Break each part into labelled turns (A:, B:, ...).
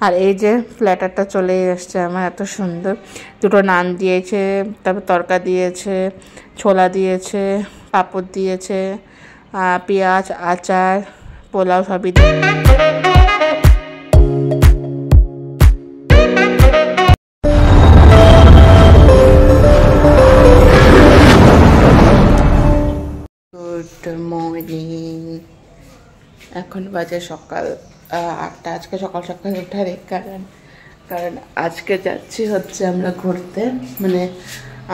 A: আর এই যে প্ল্যাটারটা চলে এসছে আমার, এত সুন্দর। দুটো নান দিয়েছে, তারপর তরকা দিয়েছে, ছোলা দিয়েছে, পাঁপড় দিয়েছে, পেঁয়াজ, আচার, পোলাও সবই। Good morning. এখন বাজে সকাল 8টা। আজকে সকাল সকাল ওঠার কারণ আজকে যাচ্ছি হচ্ছে আমরা ঘুরতে, মানে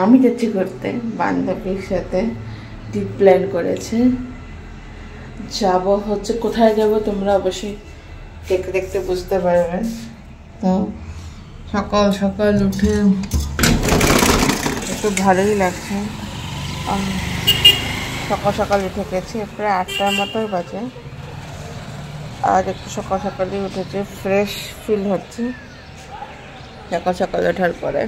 A: আমি যাচ্ছি ঘুরতে বান্ধবীর সাথে। ট্রিপ প্ল্যান করেছে, যাব হচ্ছে। কোথায় যাব তোমরা অবশ্যই দেখতে দেখতে বুঝতে পারবেন। তো সকাল সকাল উঠে একটু ভালোই লাগছে। সকাল সকাল উঠে গেছি, প্রায় 8টার মতোই বাজে। আর একটু সকাল সকালই উঠেছে, ফ্রেশ ফিল হচ্ছে সকাল সকাল ওঠার পরে।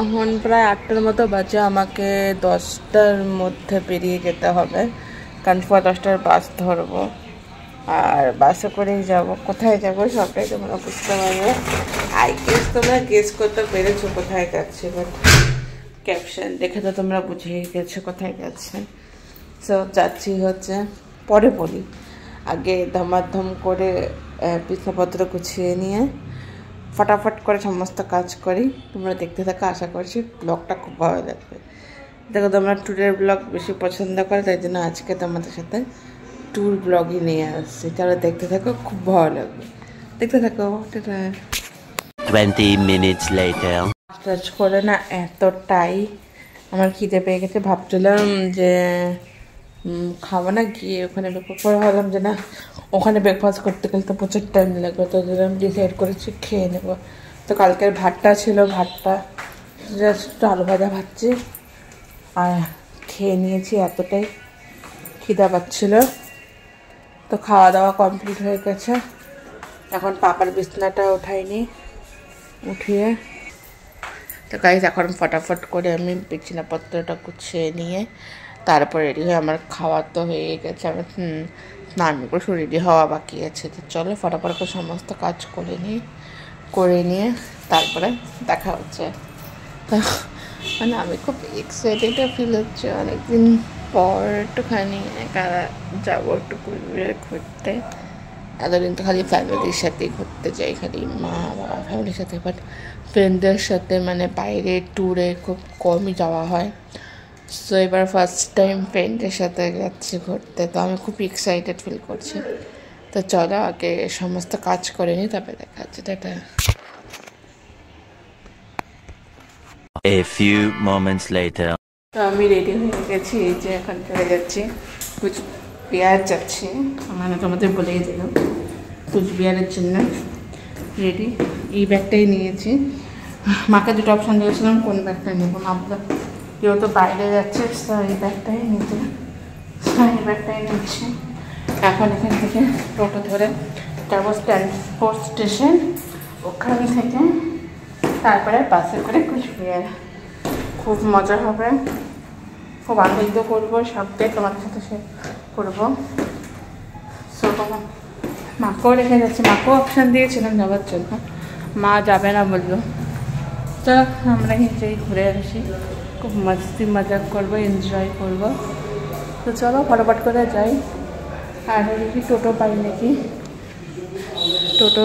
A: এখন প্রায় 8টার মতো বাজে, আমাকে 10টার মধ্যে বেরিয়ে যেতে হবে, কারণ 10টার বাস ধরবো। আর বাসে করেই যাব। কোথায় যাব সবটাই তোমরা বুঝতে পারবে। তোমরা গেস করতে পেরেছো কোথায় যাচ্ছে, বাট ক্যাপশন দেখে তো তোমরা বুঝেই গেছো কোথায় যাচ্ছে। সো যাচ্ছি হচ্ছে, পরে বলি, আগে ধমাধম করে বিছনাপত্র গুছিয়ে নিয়ে ফটাফট করে সমস্ত কাজ করি। তোমরা দেখতে থাকো, আশা করছি ব্লগটা খুব ভালো লাগবে। দেখো তোমরা ট্যুরের ব্লগ বেশি পছন্দ করে, তাই জন্য আজকে তোমাদের সাথে ট্যুর ব্লগই নিয়ে আসছি। তাহলে দেখতে থাকো, খুব ভালো লাগবে। দেখতে থাকো।
B: 20 minutes later.
A: কাজ করে না এতটাই আমার খিদে পেয়ে গেছে, ভাবছিলাম যে খাবো না, গিয়ে ওখানে পরে ভাবলাম যে না, ওখানে ব্রেকফাস্ট করতে গেলে তো প্রচুর টাইম লাগবে। তো আমি ডিসাইড করেছি খেয়ে নেবো। তো কালকের ভাতটা ছিল, ভাতটা জাস্ট আলু ভাজা ভাজছি আর খেয়ে নিয়েছি। এতটাই খিদা পাচ্ছিল। তো খাওয়া দাওয়া কমপ্লিট হয়ে গেছে। এখন পাপার বিছনাটা উঠাইনি, উঠিয়ে তো গাইজ এখন ফটাফট করে আমি বিছানাপত্রটা গুছিয়ে নিয়ে তারপর রেডি হয়ে, আমার খাওয়া তো হয়ে গেছে, আমি স্নান করে শুধু রেডি হওয়া বাকি আছে। তো চলো ফটাফট করে সমস্ত কাজ করে নিয়ে তারপরে দেখা হচ্ছে। তো মানে আমি খুব এক্সাইটেড ফিল হচ্ছে, অনেকদিন পর একটুখানি একা যাবো একটু ঘুরতে। এতদিন তো খালি ফ্যামিলির সাথেই ঘুরতে যাই, খালি মা বাবা ফ্যামিলির সাথে, বাট ফ্রেন্ডদের সাথে মানে বাইরে ট্যুরে খুব কমই যাওয়া হয়। সো এবার ফার্স্ট টাইম ফ্রেন্ডের সাথে যাচ্ছি ঘুরতে, তো আমি খুব এক্সাইটেড ফিল করছি। তো চলো আগে সমস্ত কাজ করে নিই, তারপরে দেখা যাচ্ছে। এটা
B: A few moments later.
A: তো আমি রেডি হয়ে গেছি, এই যে এখন চলে যাচ্ছি কুচবিহার যাচ্ছি। মানে তোমাদের বলেই দিলাম কুচবিহারের জন্য রেডি। এই ব্যাগটাই নিয়েছি। মাকে দুটো অপশান দিয়েছিলাম কোন ব্যাগটা নেবো, মা বললো কেউ তো বাইরে যাচ্ছে, তো এই ব্যাগটাই নিতে, এই ব্যাগটাই নিচ্ছি। এখন এখান থেকে টোটো ধরে যাবো স্ট্যান্ডফোর্ড স্টেশন, ওখান থেকে তারপরে বাসে করে কুচবিহার। খুব মজা হবে, খুব আনন্দ করবো, সবটাই তোমাদের সাথে শেয়ার করবো। সো মাকেও রেখে যাচ্ছি, মাকেও অপশান দিয়েছিলাম যাওয়ার জন্য, মা যাবে না বললো। তো আমরা নিজেই ঘুরে আসি, খুব মস্তি মজা করবো, এনজয় করবো। তো চলো ফটাফট করে যাই। আর দেখি টোটো পাই নাকি, টোটো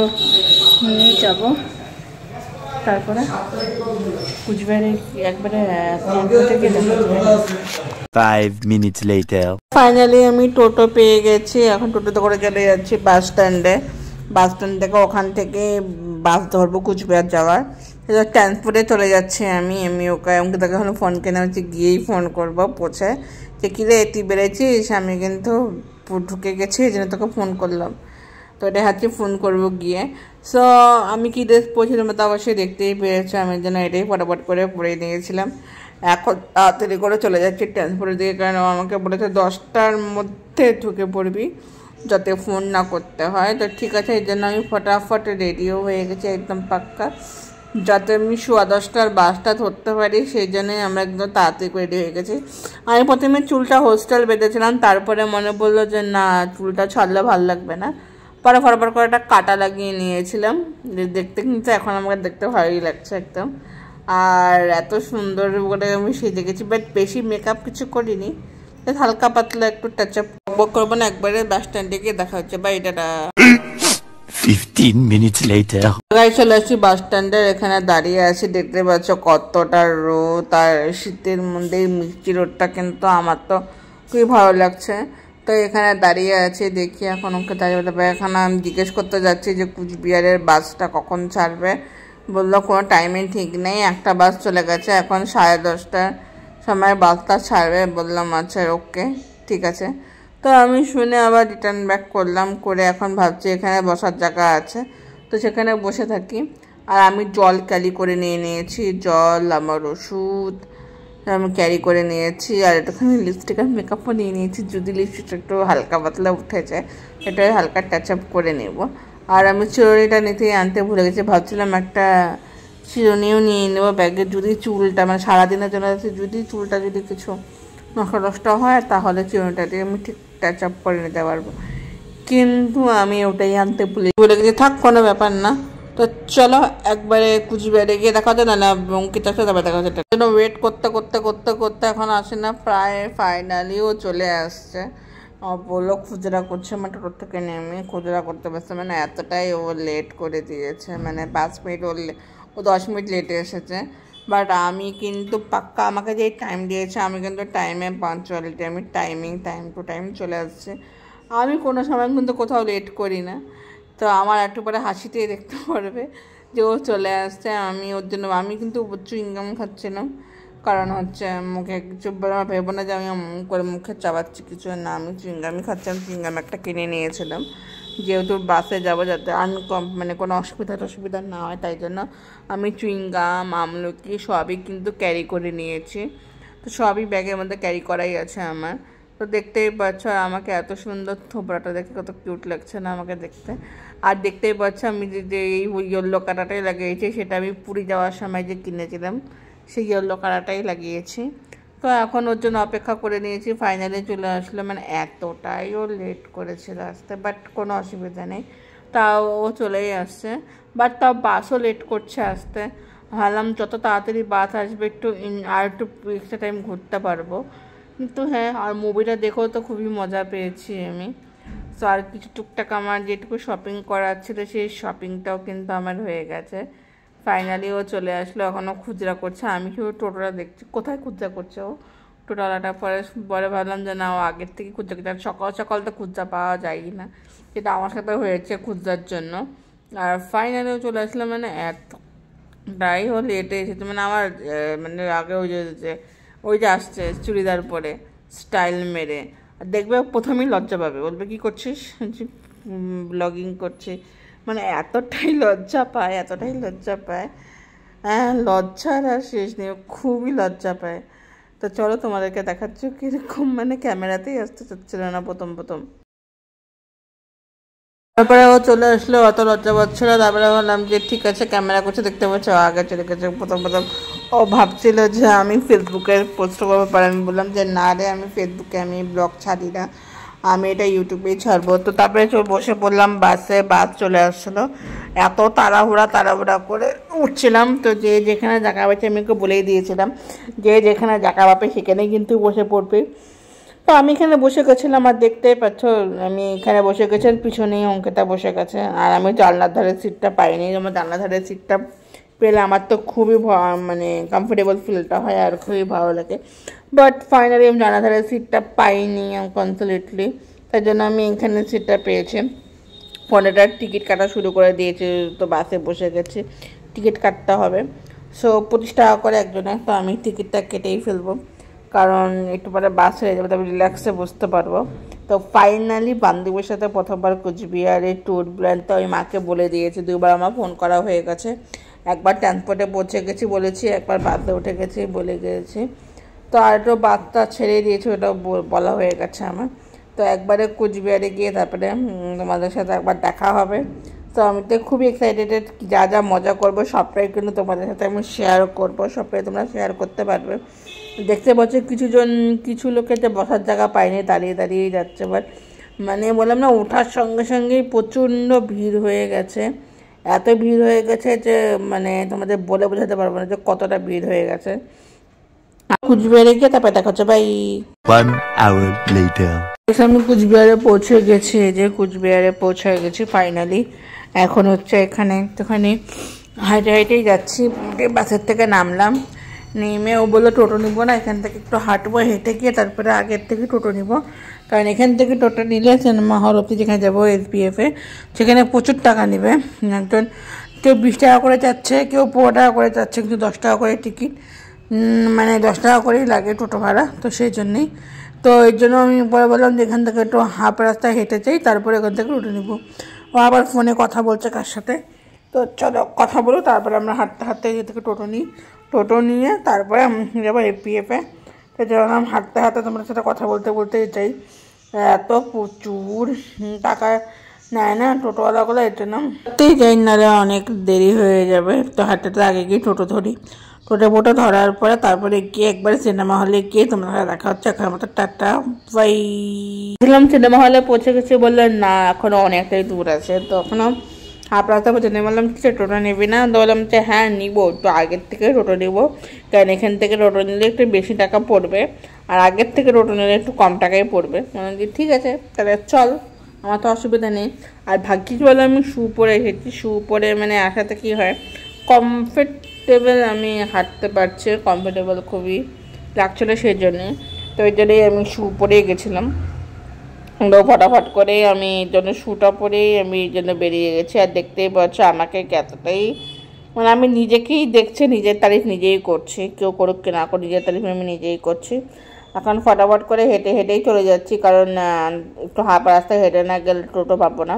A: নিয়ে যাবো। তারপরে কুচবিহারে একবারে
B: 5 minutes later.
A: ফাইনালি আমি টোটো পেয়ে গেছি। এখন টোটোতে করে চলে যাচ্ছি বাস স্ট্যান্ডে। বাস স্ট্যান্ড থেকে ওখান থেকে বাস ধরবো কুচবিহার যাওয়ার। ট্রান্সপোর্টে চলে যাচ্ছি আমি ওকে তাকে এখন ফোন কেনা হচ্ছে, গিয়েই ফোন করবো পৌঁছে যে কিরে তুই বেড়েছিস, আমি কিন্তু ঢুকে গেছি, এই জন্য তোকে ফোন করলাম। তো এটা হাতে ফোন করবো গিয়ে। সো আমি কী ড্রেস পরেছিলাম তো অবশ্যই দেখতেই পেরেছো, আমি যেন এটাই ফটাফট করে পরে নিয়েছিলাম। এখন তাড়াতাড়ি করে চলে যাচ্ছি ট্রান্সপোর্টের দিকে, কারণ আমাকে বলেছে 10টার মধ্যে ঢুকে পড়বি, যাতে ফোন না করতে হয়। তো ঠিক আছে, এই জন্য আমি ফটাফট রেডিও হয়ে গেছি একদম পাক্কা, যাতে আমি 10:15টার বাসটা ধরতে পারি। সেই জন্যই আমরা একদম তাড়াতাড়ি রেডি হয়ে গেছি। আমি প্রথমে চুলটা হোস্টেল বেঁধেছিলাম, তারপরে মনে পড়লো যে না, চুলটা ছাড়লে ভালো লাগবে না, পরে ফরফর করে একটা কাটা লাগিয়ে নিয়েছিলাম, দেখতে কিন্তু এখন আমাকে দেখতে ভালোই লাগছে একদম। আর এত সুন্দর করে আমি সেজে গেছি, বাট বেশি মেকআপ কিছু করিনি, হালকা পাতলা একটু টাচ আপ করবো না। একবারে বাস স্ট্যান্ডে গিয়ে দেখা হচ্ছে বা এটা
B: 15 minutes later.
A: চলে আসছি বাস স্ট্যান্ডের এখানে দাঁড়িয়ে আছি, দেখতে পাচ্ছ কতটা রোদ। আর শীতের মধ্যে মিষ্টি রোদটা কিন্তু আমার তো খুবই ভালো লাগছে। তো এখানে দাঁড়িয়ে আছি, দেখি এখন ওকে দাঁড়িয়ে বলতে পারে। এখন আমি জিজ্ঞেস করতে যাচ্ছি যে কুচবিহারের বাসটা কখন ছাড়বে। বললো কোনো টাইমিং ঠিক নেই, একটা বাস চলে গেছে, এখন 10:30টার সময় বাসটা ছাড়বে। বললাম আচ্ছা ওকে ঠিক আছে। তো আমি শুনে আবার রিটার্ন ব্যাক করলাম, করে এখন ভাবছি এখানে বসার জায়গা আছে তো সেখানে বসে থাকি। আর আমি জল ক্যারি করে নিয়েছি, জল, আমার ওষুধ আমি ক্যারি করে নিয়েছি। আর একটুখানি লিপস্টিক আর মেকআপও নিয়ে নিয়েছি, যদি লিপস্টিকটা একটু হালকা পাতলা উঠেছে সেটাই হালকা টাচ আপ করে নেব। আর আমি চিরুনিটা আনতে ভুলে গেছি, ভাবছিলাম একটা চিরুনিও নিয়ে নেবো ব্যাগে, যদি চুলটা মানে সারাদিনের জন্য যদি চুলটা যদি কিছু নষ্ট হয় তাহলে চিরুনিটা দিয়ে আমি ঠিক টাচ আপ করে নিতে পারবো। কিন্তু আমি ওটাই আনতে ভুলে গেছি, থাক কোনো ব্যাপার না। তো চলো একবারে কুচবিহারে গিয়ে দেখা হচ্ছে, নাহলে অঙ্কিতার সাথে দেখা হচ্ছে। ওয়েট করতে করতে করতে করতে এখন আসে না, প্রায় ফাইনালিও চলে আসছে। বললো খুচরা করছে, মানে টোটোর থেকে নেমে খুচরা করতে পারছে, মানে এতটাই ও লেট করে দিয়েছে, মানে 5 মিনিট ও 10 মিনিট লেটে এসেছে। বাট আমি কিন্তু পাক্কা আমাকে যে টাইম দিয়েছে আমি কিন্তু টাইমে পাঞ্চুয়ালিটি, আমি টাইম টু টাইম চলে আসছে। আমি কোনো সময় কিন্তু কোথাও লেট করি না। তো আমার একটু পরে হাসিতেই দেখতে পারবে যে ও চলে আসছে। আমি ওর জন্য আমি কিন্তু চুইংগাম খাচ্ছিলাম, কারণ হচ্ছে মুখে কিছু ভেবো না যে আমি করে মুখে চাবাচ্ছি কিছু না, আমি চুইংগামই খাচ্ছিলাম। চুইংগাম একটা কিনে নিয়েছিলাম, যেহেতু বাসে যাবো যাতে মানে কোনো অসুবিধা না হয়, তাই জন্য আমি চুইংগাম, আমলকি সবই কিন্তু ক্যারি করে নিয়েছি। তো সবই ব্যাগের মধ্যে ক্যারি করাই আছে আমার। তো দেখতেই পাচ্ছ আমাকে এত সুন্দর থোবড়াটা দেখে কত কিউট লাগছে না আমাকে দেখতে। আর দেখতেই পাচ্ছ আমি যে এই ইয়েলো কাটাটাই লাগিয়েছি, সেটা আমি পুরী যাওয়ার সময় যে কিনেছিলাম সেই ইয়েলো কাটাটাই লাগিয়েছি। তো এখন ওর জন্য অপেক্ষা করে নিয়েছি, ফাইনালি চলে আসলো। মানে এতটাই ও লেট করেছিল আসতে, বাট কোনো অসুবিধা নেই, তাও ও চলেই আসছে। বাট তাও বাসও লেট করছে আসতে। ভাবলাম যত তাড়াতাড়ি বাস আসবে আর একটু এক্সট্রা টাইম ঘুরতে পারবো। কিন্তু হ্যাঁ, আর মুভিটা দেখেও তো খুবই মজা পেয়েছি আমি। তো আর কিছু টুকটাক আমার যেটুকু শপিং করার ছিল সেই শপিংটাও কিন্তু আমার হয়ে গেছে। ফাইনালি ও চলে আসলো, এখনও খুচরা করছে। আমি শুধু টোটোটা দেখছি কোথায় খুচরা করছে ও টোটোলাটা। পরে ভাবলাম যে না, ও আগের থেকে খুচরা করছে। সকাল সকাল তো খুচরা পাওয়া যায়ই না, সেটা আমার সাথে হয়েছে খুচরার জন্য। আর ফাইনালি ও চলে আসলো, মানে এতটাই ও লেটে এসেছে। মানে আমার মানে আগে ওই যে আসছে চুড়িদার পরে স্টাইল মেরে, আর দেখবে প্রথমেই লজ্জা পাবে, বলবে কী করছিস, ব্লগিং করছি। মানে এতটাই লজ্জা পায়, হ্যাঁ লজ্জার আর শেষ নেই, খুবই লজ্জা পায়। তো চলো তোমাদেরকে দেখাচ্ছি কীরকম, মানে ক্যামেরাতেই আসতে চাচ্ছিল না প্রথম। তারপরে ও চলে আসলো, অত লজ্জা পাচ্ছিল। তারপরে বললাম যে ঠিক আছে ক্যামেরা করছে দেখতে পাচ্ছ, আগে চলে গেছে। প্রথম ও ভাবছিল যে আমি ফেসবুকে পোস্ট করবো, পরে আমি বললাম যে না রে, আমি ফেসবুকে আমি ব্লগ ছাড়ি না, আমি এটা ইউটিউবেই ছাড়বো। তো তারপরে বসে পড়লাম বাসে, বাস চলে আসছিলো। এত তাড়াহুড়া করে উঠছিলাম। তো যে যেখানে জায়গা পাচ্ছে আমি ওকে বলেই দিয়েছিলাম যে যেখানে জায়গা পাবে সেখানেই কিন্তু বসে পড়বে। তো আমি এখানে বসে গেছিলাম, আর দেখতেই পাচ্ছ আমি এখানে বসে গেছি, পিছনেই অঙ্কিতা বসে গেছে। আর আমি জানলার ধারের সিটটা পাইনি। আমার জানলার ধারের সিটটা পেলে আমার তো খুবই মানে কমফোর্টেবল ফিলটা হয় আর খুবই ভালো লাগে। বাট ফাইনালি আমি জানলার ধারের সিটটা পাইনি কনসোলেটলি, তাই জন্য আমি এখানে সিটটা পেয়েছি। ফোনেটার টিকিট কাটা শুরু করে দিয়েছে, তো বাসে বসে গেছি, টিকিট কাটতে হবে। সো 25 টাকা করে একজনের। তো আমি টিকিটটা কেটেই ফেলবো, কারণ একটু পরে বাস হয়ে যাবে, তবে রিল্যাক্সে বসতে পারবো। তো ফাইনালি বান্ধবীর সাথে প্রথমবার কুচবিহারে ট্যুর প্ল্যান। তো আমি মাকে বলে দিয়েছি, 2বার আমার ফোন করা হয়ে গেছে। একবার ট্রান্সপোর্টে পৌঁছে গেছি বলেছি, একবার বাসে উঠে গেছি বলে গেছি। তো আর একটু বাসটা ছেড়ে দিয়েছি, ওটাও বলা হয়ে গেছে আমার। তো একবারে কুচবিহারে গিয়ে তারপরে তোমাদের সাথে একবার দেখা হবে। তো আমি তো খুবই এক্সাইটেড, যা যা মজা করবো সবটাই কিন্তু তোমাদের সাথে আমি শেয়ার করবো, সবটাই তোমরা শেয়ার করতে পারবে। দেখতে পাচ্ছ কিছু লোকের যে বসার জায়গা পায়নি, দাঁড়িয়েই যাচ্ছে। বাট মানে বললাম না, ওঠার সঙ্গে সঙ্গেই প্রচণ্ড ভিড় হয়ে গেছে। এত ভিড় হয়ে গেছে যে মানে তোমাদের বলে বোঝাতে পারবো না যে কতটা ভিড় হয়ে গেছে। কুচবিহারে গিয়ে তারপরে দেখা হচ্ছে ভাই।
B: 1 hour later.
A: আমি কুচবিহারে পৌঁছে গেছি, যে কুচবিহারে পৌঁছে গেছি ফাইনালি। এখন হচ্ছে এখানে একটুখানি হাইটে হাইটেই যাচ্ছি। বাসের থেকে নামলাম, নেমে ও বললো টোটো নিবো না, এখান থেকে একটু হাঁটবো, হেঁটে গিয়ে তারপরে আগের থেকে টোটো নিব। কারণ এখান থেকে টোটো নিলে সিনেমা হল অব্দি যেখানে যাবো SBF-এ, সেখানে প্রচুর টাকা নেবে। একজন কেউ 20 টাকা করে যাচ্ছে, কেউ 15 টাকা করে যাচ্ছে, কিন্তু 10 টাকা করে টিকিট, মানে 10 টাকা করেই লাগে টোটো ভাড়া। তো সেই জন্যেই, তো এর জন্য আমি পরে বললাম যে এখান থেকে একটু হাফ রাস্তায় হেঁটে যাই, তারপরে এখান থেকে টোটো নিব। ও আবার ফোনে কথা বলছে কার সাথে, তো চলো কথা বলো, তারপরে আমরা হাঁটতে হাঁটতে এখান থেকে টোটো নিই। টোটো নিয়ে তারপরে যাবো SBF-এ। তো যখন হাঁটতে হাঁটতে তোমার সাথে কথা বলতে বলতে যাই, এত প্রচুর টাকা নেয় না টোটোওয়ালাগুলো, এর জন্য হাঁটতেই যাই, নাহলে অনেক দেরি হয়ে যাবে। তো হাঁটতে আগে গিয়ে টোটো ধরি, টোটো ধরার পরে তারপরে গিয়ে একবারে সিনেমা হলে গিয়ে তোমরা দেখা হচ্ছে। এখন মতো টাটা বাই। সিনেমা হলে পৌঁছে গেছি, বললেন না এখনো অনেকটাই দূর আছে। তো এখনো হাফ রাস্তা পর্যন্ত বললাম ঠিক আছে টোটো নেবি না? তো বললাম যে হ্যাঁ নিবো, একটু আগের থেকে টোটো নেবো, কারণ এখান থেকে টোটো নিলে একটু বেশি টাকা পড়বে, আর আগের থেকে টোটো নিলে একটু কম টাকায় পড়বে। বললাম যে ঠিক আছে তাহলে চল, আমার তো অসুবিধা নেই। আর ভাগ্যিস বলে আমি শু পরে এসেছি, শু পরে মানে আসাতে কী হয়, কমফর্টেবল আমি হাঁটতে পারছি, কমফর্টেবল খুবই লাগছিলো সেই জন্যে। তো ওই জন্যই আমি শু পরেই গেছিলাম। ফটাফট করে আমি জন্য শ্যুটা পরেই আমি এই জন্য বেরিয়ে গেছি। আর দেখতেই পাচ্ছ আমাকে এতটাই, মানে আমি নিজেকেই দেখছি, নিজের তারিফ নিজেই করছি, কেউ করুক কি না করুক, নিজের তারিফ আমি নিজেই করছি। এখন ফটাফট করে হেঁটে হেঁটেই চলে যাচ্ছি, কারণ একটু হাফ রাস্তায় হেঁটে না গেলে টোটো পাবো না।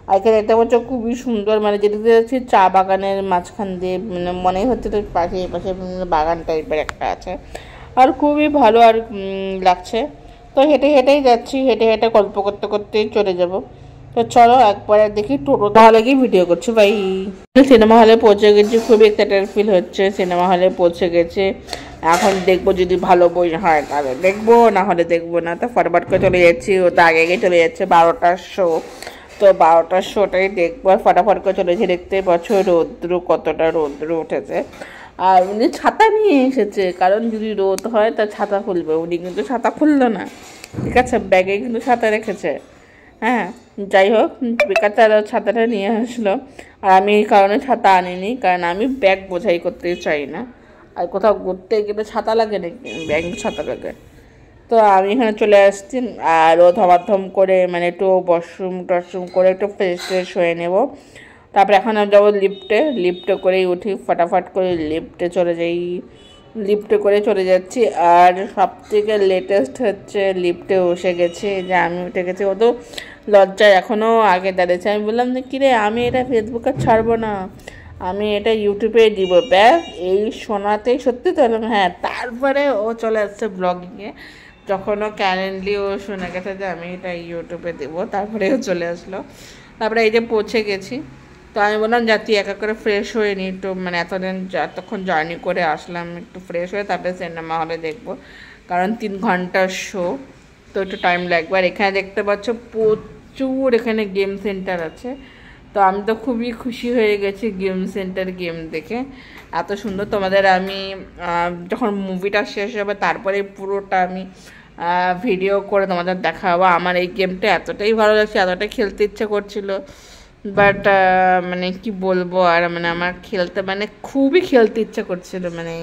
A: আর এখানে দেখতে পাচ্ছ খুবই সুন্দর, মানে যেতে যাচ্ছি চা বাগানের মাঝখান দিয়ে, মানে মনেই হচ্ছে তো পাশে পাশে বাগান টাইপের একটা আছে, আর খুবই ভালো আর লাগছে। তো হেঁটে হেঁটেই যাচ্ছি, হেঁটে হেঁটে গল্প করতে করতেই চলে যাব। তো চলো একবার দেখি টোটো হলে গিয়ে ভিডিও করছি ভাই। সিনেমা হলে পৌঁছে গেছি, খুবই এক্সাইটেড ফিল হচ্ছে। সিনেমা হলে পৌঁছে গেছে, এখন দেখবো যদি ভালো বই হয় তাহলে দেখবো, না হলে দেখবো না। তো ফটাফট করে চলে যাচ্ছি, ও তো আগে আগে চলে যাচ্ছে, 12টার শো। তো 12টার শোটাই দেখবো, আর ফটাফট করে চলেছে। দেখতে পাচ্ছ রৌদ্র, কতটা রৌদ্র উঠেছে। আর উনি ছাতা নিয়ে এসেছে, কারণ যদি রোদ হয় তা ছাতা খুলবে, উনি কিন্তু ছাতা খুললো না, ঠিক আছে, ব্যাগে কিন্তু ছাতা রেখেছে। হ্যাঁ যাই হোক, বেকার তারা ছাতাটা নিয়ে আসলো, আর আমি এই কারণে ছাতা আনিনি, কারণ আমি ব্যাগ বোঝাই করতে চাই না। আর কোথাও ঘুরতে গেলে ছাতা লাগে নাকি, ব্যাগ ছাতা লাগে। তো আমি এখানে চলে আসছি, আর ও ধমাধম করে মানে একটু টশরুম করে একটু ফ্রেশ ট্রেশ হয়ে নেবো। তারপরে এখন আমি যাবো লিফটে করেই উঠি, ফটাফট করে লিফটে চলে যাই, লিফটে করে চলে যাচ্ছি। আর সব থেকে লেটেস্ট হচ্ছে লিফটে বসে গেছে, যে আমি উঠে গেছি। ও তো লজ্জায় এখনও আগে দাঁড়িয়েছে। আমি বললাম যে কিরে, আমি এটা ফেসবুকে ছাড়বো না, আমি এটা ইউটিউবে দিব, ব্যাস এই শোনাতেই সত্যি তো হ্যাঁ। তারপরে ও চলে আসছে ব্লগিংয়ে, যখন ও ক্যারেন্টলি ও শুনে গেছে যে আমি এটা ইউটিউবে দেবো, তারপরে ও চলে আসলো। তারপরে এই যে পৌঁছে গেছি। তো আমি বললাম যাতে একা করে ফ্রেশ হয়ে নিই একটু, মানে এতক্ষণ জার্নি করে আসলাম, একটু ফ্রেশ হয়ে তারপরে সিনেমা হলে দেখবো, কারণ 3 ঘন্টার শো, তো একটু টাইম লাগবে। আর এখানে দেখতে পাচ্ছ প্রচুর এখানে গেম সেন্টার আছে। তো আমি তো খুবই খুশি হয়ে গেছি গেম সেন্টার গেম দেখে, এত সুন্দর। তোমাদের আমি যখন মুভিটা শেষ হবে তারপরে পুরোটা আমি ভিডিও করে তোমাদের দেখাবো। আমার এই গেমটা এতটাই ভালো লাগছে, এতটাই খেলতে ইচ্ছে করছিল, বাট মানে কি বলবো, আর মানে আমার খেলতে মানে খুবই খেলতে ইচ্ছা করছিল মানে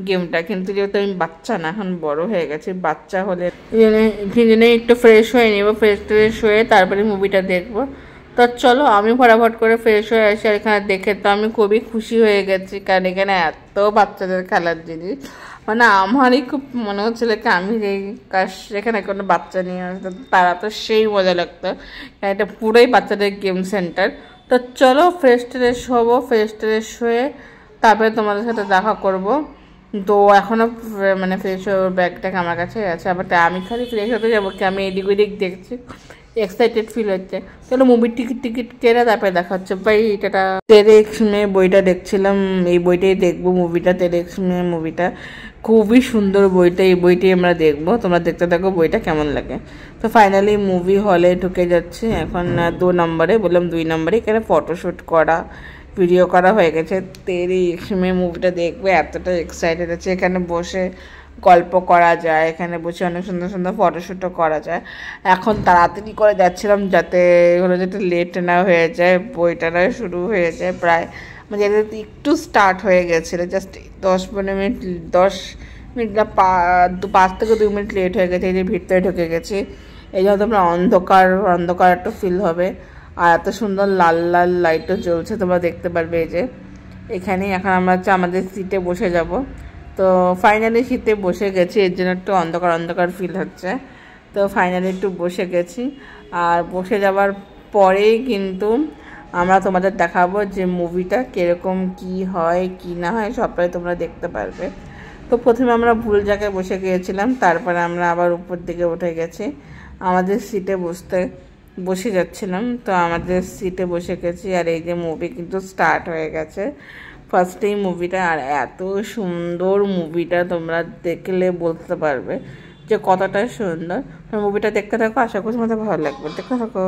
A: গেমটা, কিন্তু যেহেতু আমি বাচ্চা না, এখন বড় হয়ে গেছে, বাচ্চা হলে একটু ফ্রেশ হয়ে নেবো, ফ্রেশ হয়ে তারপরে মুভিটা দেখবো। তো চলো আমি ফটাফট করে ফ্রেশ হয়ে আসি। আর এখানে দেখে তো আমি খুবই খুশি হয়ে গেছি, কারণ এখানে এত বাচ্চাদের খেলার জিনিস, মানে আমারই খুব মনে হচ্ছিল কি আমি যেই কাজ এখানে কোনো বাচ্চা নিয়ে আসতো তারা তো সেই মজা লাগতো, কারণ এটা পুরোই বাচ্চাদের গেম সেন্টার। তো চলো ফ্রেশ ট্রেশ হবো, ফ্রেশ ট্রেশ হয়ে তারপরে তোমাদের সাথে দেখা করবো। তো এখনও মানে ফ্রেশ হয়ে ব্যাগটাকে আমার কাছে আছে, আবার আমি খালি ফ্রেশ হতে যাবো কি, আমি এদিক ওদিক দেখছি, এক্সাইটেড ফিল হচ্ছে। চলো মুভির টিকিট কেনা, তারপরে দেখা হচ্ছে ভাই। এটা তেরে এক্স মে বইটা দেখছিলাম, এই বইটাই দেখবো, মুভিটা তেরে এক্স মে মুভিটা খুবই সুন্দর বইটা, এই বইটি আমরা দেখবো, তোমরা দেখতে থাকো বইটা কেমন লাগে। তো ফাইনালি মুভি হলে ঢুকে যাচ্ছে এখন 2 নম্বরে, বললাম 2 নম্বরে, এখানে ফটোশ্যুট করা ভিডিও করা হয়ে গেছে। তেরি একসময় মুভিটা দেখবে এতটা এক্সাইটেড আছে, এখানে বসে গল্প করা যায়, এখানে বসে অনেক সুন্দর সুন্দর ফটোশ্যুটও করা যায়। এখন তাড়াতাড়ি করে যাচ্ছিলাম যাতে এগুলো যাতে লেট না হয়ে যায়, বইটা না শুরু হয়ে যায় প্রায়, মানে একটু স্টার্ট হয়ে গেছিলো, জাস্ট 10 মিনিট না 5 থেকে 2 মিনিট লেট হয়ে গেছে। এই যে ভিতরে ঢুকে গেছি, এই জন্য তোমরা অন্ধকার একটা ফিল হবে। আর এত সুন্দর লাল লাল লাইটও জ্বলছে, তোমরা দেখতে পারবে। এই যে এখানে এখন আমরা হচ্ছে আমাদের সিটে বসে যাব। তো ফাইনালি সিটে বসে গেছি, এর জন্য একটু অন্ধকার ফিল হচ্ছে। তো ফাইনালি একটু বসে গেছি, আর বসে যাওয়ার পরেই কিন্তু আমরা তোমাদের দেখাবো যে মুভিটা কীরকম কি হয় কি না হয় সবটাই তোমরা দেখতে পারবে। তো প্রথমে আমরা ভুল জায়গায় বসে গিয়েছিলাম, তারপরে আমরা আবার উপর দিকে উঠে গেছি, আমাদের সিটে বসে যাচ্ছিলাম। তো আমাদের সিটে বসে গেছি, আর এই যে মুভি কিন্তু স্টার্ট হয়ে গেছে ফার্স্টেই মুভিটা। আর এত সুন্দর মুভিটা, তোমরা দেখলে বলতে পারবে যে কতটা সুন্দর। মুভিটা দেখতে থাকো, আশা করছি তোমাদের ভালো লাগবে, দেখতে থাকো।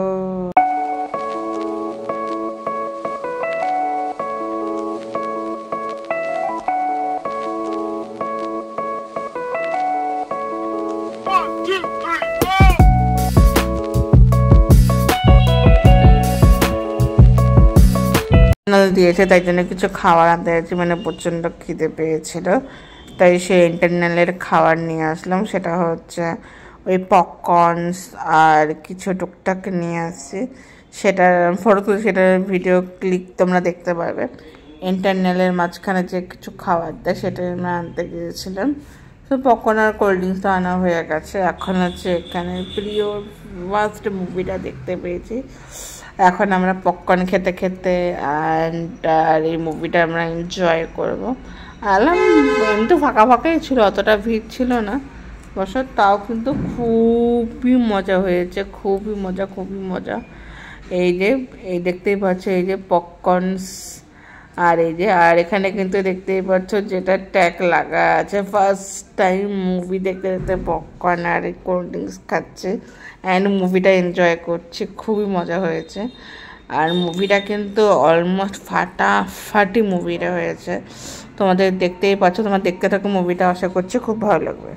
A: দিয়েছে, তাই জন্য কিছু খাবার আনতে গেছি, মানে প্রচণ্ড খিদে পেয়েছিল, তাই সে ইন্টারনালের খাবার নিয়ে আসলাম। সেটা হচ্ছে ওই পপকর্নস আর কিছু টুকটাক নিয়ে আসছি, সেটার ফটো তুলে সেটার ভিডিও ক্লিক তোমরা দেখতে পারবে। ইন্টারনালের মাঝখানে যে কিছু খাবার দেয় সেটা আমরা আনতে গিয়েছিলাম। তো পপকর্ন আর কোল্ড ড্রিঙ্কস তো আনা হয়ে গেছে, এখন হচ্ছে এখানে প্রিয় ফার্স্ট মুভিটা দেখতে পেয়েছি। এখন আমরা পপকর্ন খেতে খেতে আর এই মুভিটা আমরা এনজয় করবো। কিন্তু ফাঁকাই ছিল, অতটা ভিড় ছিল না বছর, তাও কিন্তু খুবই মজা হয়েছে, খুবই মজা। এই দেখতেই পাচ্ছ, এই যে পপকর্নস, আর আর এখানে কিন্তু দেখতেই পাচ্ছ যেটা ট্যাগ লাগা আছে, ফার্স্ট টাইম মুভি দেখতে দেখতে পপকর্ন আর কোল্ড ড্রিঙ্কস খাচ্ছে অ্যান্ড মুভিটা এনজয় করছে, খুবই মজা হয়েছে। আর মুভিটা কিন্তু অলমোস্ট ফাটাফাটি মুভিটা হয়েছে, তোমাদের দেখতেই পাচ্ছ, তোমরা দেখতে থাকো মুভিটা, আশা করছি খুব ভালো লাগবে।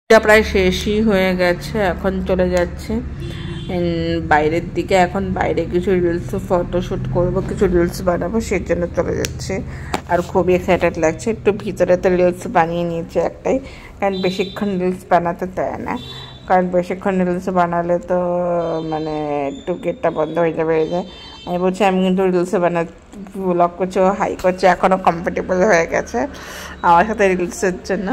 A: এটা প্রায় শেষই হয়ে গেছে, এখন চলে যাচ্ছে বাইরের দিকে। এখন বাইরে কিছু রিলস ফটোশ্যুট করবো, কিছু রিলস বানাবো, সেই জন্য চলে যাচ্ছে। আর খুবই এক্সাইটেড লাগছে, একটু ভিতরে তো রিলস বানিয়ে নিয়েছে একটাই, কারণ বেশিক্ষণ রিলস বানাতে দেয় না, কারণ বেশিক্ষণ রিলস বানালে তো মানে একটু গেটটা বন্ধ হয়ে যাবে। আমি বলছি আমি কিন্তু রিলসে ব্লগ করছি, ও হাই করছে, এখনও কমফোর্টেবল হয়ে গেছে আমার সাথে রিলসের জন্য।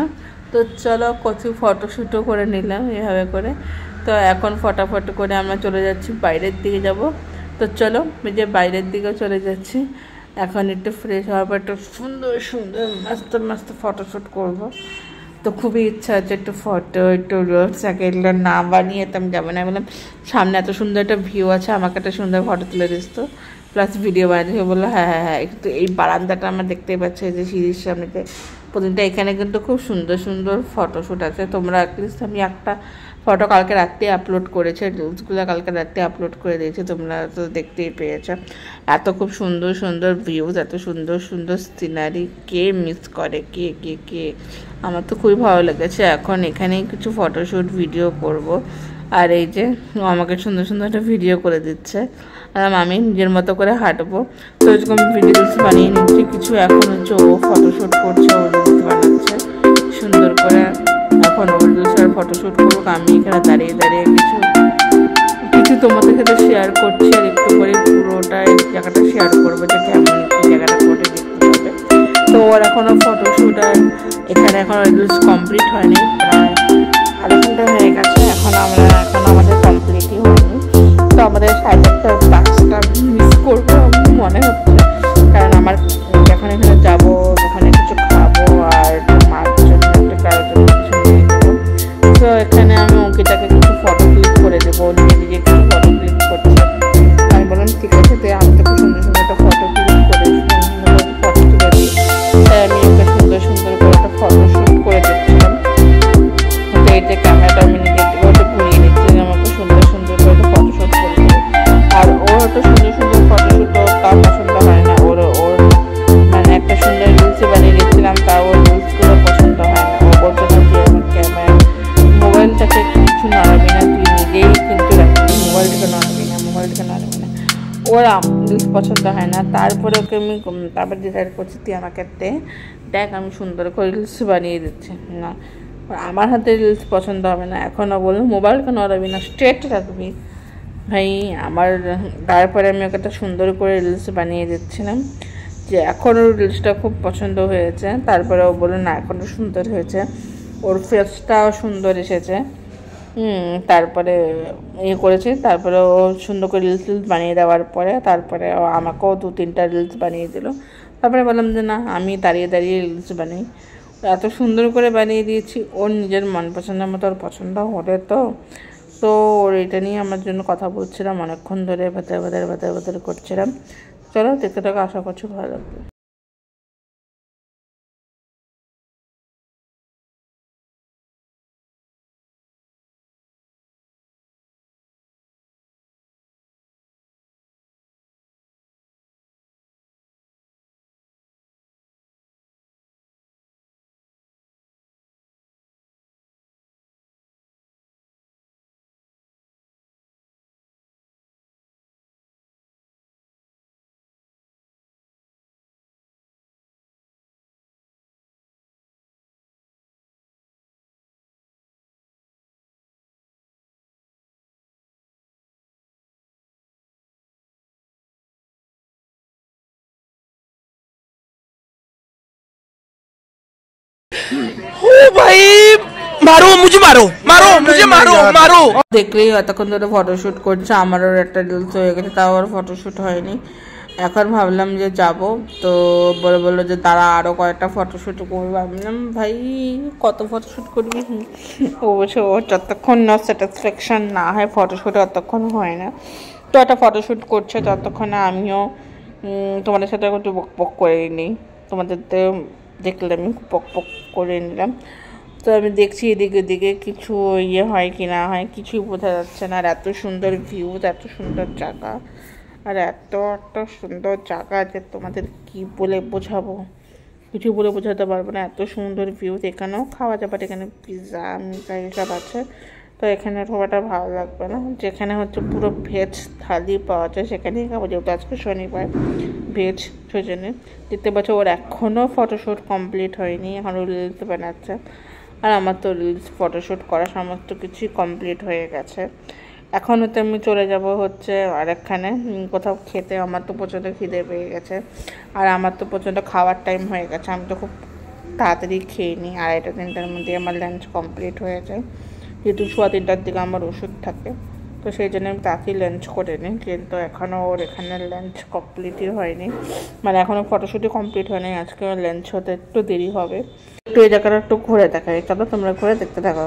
A: তো চলো কিছু ফটোশ্যুটও করে নিলাম এভাবে করে। তো এখন ফটাফট করে আমরা চলে যাচ্ছি বাইরের দিকে যাব। তো চলো যে বাইরের দিকে চলে যাচ্ছি, এখন একটু ফ্রেশ হওয়ার পর একটু সুন্দর মস্ত ফটোশ্যুট করব। তো খুবই ইচ্ছা আছে একটু রিলস এগুলো না বানিয়ে তো আমি যাবো না, বললাম সামনে এত সুন্দর একটা ভিউ আছে, আমাকে একটা সুন্দর ফটো তুলে দিস তো, প্লাস ভিডিও বানিয়ে। বললো হ্যাঁ। একটু এই বারান্দাটা আমরা দেখতেই পাচ্ছি, এই যে সিঁড়ির সামনেতে প্রতিটা, এখানে কিন্তু খুব সুন্দর ফটোশ্যুট আছে। তোমরা অ্যাটলিস্ট আমি একটা ফটো কালকে রাত্রে আপলোড করেছে, রিলসগুলো কালকে রাত্রে আপলোড করে দিয়েছে, তোমরা তো দেখতেই পেয়েছো। এত খুব সুন্দর সুন্দর ভিউজ, এত সুন্দর সুন্দর সিনারি, কে মিস করে, কে কে কে। আমার তো খুবই ভালো লেগেছে। এখন এখানেই কিছু ফটোশ্যুট ভিডিও করব। আর এই যে ও আমাকে সুন্দর সুন্দর একটা ভিডিও করে দিচ্ছে, আর আমি নিজের মতো করে হাঁটবো। তো এরকম ভিডিওস বানিয়ে নিচ্ছি কিছু। এখন হচ্ছে ও ফটোশ্যুট করছে, ও রিলস বানাচ্ছে সুন্দর করে। এখন ও রিলস আর ফটোশ্যুট করুক, আমি এখানে দাঁড়িয়ে দাঁড়িয়ে কিছু কিছু তোমাদের সাথে শেয়ার করছি। আর একটু করে পুরোটা জায়গাটা শেয়ার করবো যে কেমন কি জায়গাটা ফটো দেখতে হবে। তো ওর এখনও ফটোশ্যুট আর এখানে এখনও রিলস কমপ্লিট হয়নি, প্রায় আধা ঘন্টা হয়ে গেছে। এখন আমাদের কমপ্লিটই হয়নি। তো আমাদের সাড়ে 4টার বাসটা মিস করবো মনে হচ্ছে, কারণ আমার যখন এখানে যাবো ওখানে কিছু খাবো আর মার জন্য একটু কারোর জন্য কিছু নিয়ে দেবো। তো এখানে আমি অঙ্কিতাকে কিছু ফটো ক্লিক করে দেবো, নিজে নিজে কিছু ফটো ক্লিক করছে। আমি বললাম ঠিক আছে, তো আমি তো খুব সুন্দর সুন্দর একটা ফটো ক্লিক করে ফটো তুলে দিই। তাই আমি ওকে সুন্দর সুন্দর করে একটা ফটোশ্যুট করে দিচ্ছিলাম। তো এই যে ক্যামেরাটা আমি নিজের দিকে ওটা ঘুরিয়ে নিচ্ছি, আমাকে সুন্দর সুন্দর করে একটা ফটোশ্যুট করে দেবো। আর ওর একটা সুন্দর সুন্দর ফটোশ্যুট তার পছন্দ হয় না। ওর মানে একটা সুন্দর রিলসে বানিয়ে দিচ্ছিলাম, তা ওর রিলসগুলো পছন্দ হয় না। ও বলছে না যে আমার ক্যামেরা মোবাইলটাকে কিছু নাড়াবি না, তুই নিজেই কিন্তু রাখবি, মোবাইলটাকে নাড়াবি না, মোবাইলটাকে নাড়াবি না। ওর রিলস পছন্দ হয় না। তারপরে ওকে আমি তারপর ডিসাইড করছি তুই আমাকে দেখ আমি সুন্দর করে রিলস বানিয়ে দিচ্ছি না, আমার হাতে রিলস পছন্দ হবে না। এখনও বললো মোবাইলকে নড়াবি না, স্ট্রেট রাখবি ভাই আমার। তারপরে আমি ওকে একটা সুন্দর করে রিলস বানিয়ে দিচ্ছিলাম, যে এখনও রিলসটা খুব পছন্দ হয়েছে। তারপরে ও বললো না এখনও সুন্দর হয়েছে, ওর ফেসটাও সুন্দর এসেছে। তারপরে করেছে। তারপরে ও সুন্দর করে রিলস বানিয়ে দেওয়ার পরে তারপরে ও আমাকেও 2-3টা রিলস বানিয়ে দিল। তারপরে বললাম যে না আমি দাঁড়িয়ে দাঁড়িয়ে রিলস বানাই। এত সুন্দর করে বানিয়ে দিয়েছি, ওর নিজের মন পছন্দের মতো ওর পছন্দ হলে তো। তো ওর এটা নিয়ে আমার জন্য কথা বলছিলাম অনেকক্ষণ ধরে, ভেতর করছিলাম। চলো দেখতে থাকো, আশা করছি ভালো লাগবে।
C: ओ भाई मारो मुझे, मारो मारो मुझे, मारो मारो।
A: দেখলেই এতক্ষণ ধরে ফটোশ্যুট করছে, আমারও একটা রিলস হয়ে গেছে, তাও আর ফটোশ্যুট হয়নি। এখন ভাবলাম যে যাব, তো বললো যে তারা আরও কয়েকটা ফটোশ্যুট করবে। ভাবলাম ভাই কত ফটোশ্যুট করবি, অবশ্য ও যতক্ষণ না স্যাটিসফ্যাকশান না হয় ফটোশ্যুটে অতক্ষণ হয় না। তো একটা ফটোশ্যুট করছে, ততক্ষণে আমিও তোমাদের সাথে একটু বক বক করে নিই। তোমাদের দেখলে আমি বক বক করে নিলাম। তো আমি দেখছি এদিকে ওদিকে কিছু হয় কি না হয় কিছুই বোঝা যাচ্ছে না। আর এত সুন্দর ভিউজ, এত সুন্দর জায়গা, আর এত সুন্দর জায়গা যে তোমাদের কি বলে বোঝাবো, কিছু বলে বোঝাতে পারবো না। এত সুন্দর ভিউজ, এখানেও খাওয়া যাবে, এখানে পিৎজা মিজা এসব আছে। তো এখানে খাওয়াটা ভালো লাগবে না, যেখানে হচ্ছে পুরো ভেজ থালি পাওয়া যায় সেখানেই খাবো, যেহেতু আজকে শনিবার ভেজ সেজন্য। দেখতে পাচ্ছ ওর এখনও ফটোশ্যুট কমপ্লিট হয়নি, এখনও রিলস বানাচ্ছে। আর আমার তো রিলস ফটোশ্যুট করা সমস্ত কিছুই কমপ্লিট হয়ে গেছে। এখন হচ্ছে আমি চলে যাব হচ্ছে আরেকখানে কোথাও খেতে। আমার তো প্রচণ্ড খিদে পেয়ে গেছে, আর আমার তো প্রচণ্ড খাওয়ার টাইম হয়ে গেছে। আমি তো খুব তাড়াতাড়ি খেয়ে নিই, 2:30-3টার মধ্যে আমার লাঞ্চ কমপ্লিট হয়ে যায়, যেহেতু 3:15টার দিকে আমার ওষুধ থাকে। তো সেই জন্য আমি তাকেই লাঞ্চ করে নিই, কিন্তু এখনও ওর এখানে লাঞ্চ কমপ্লিটই হয়নি, মানে এখনও ফটোশ্যুটই কমপ্লিট হয়নি। আজকে লাঞ্চ হতে একটু দেরি হবে। একটু এই জায়গাটা একটু ঘুরে দেখাই, চলো তোমরা ঘুরে দেখতে থাকো।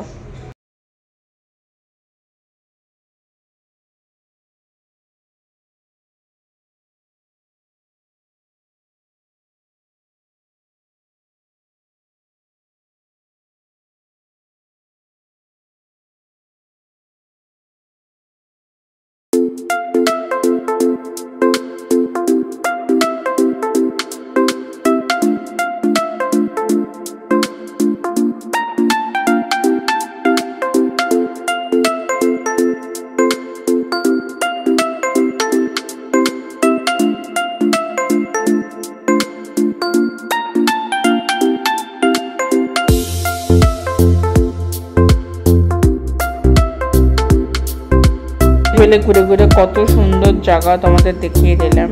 A: মিলে ঘুরে ঘুরে কত সুন্দর জায়গা তোমাদের দেখিয়ে দিলাম।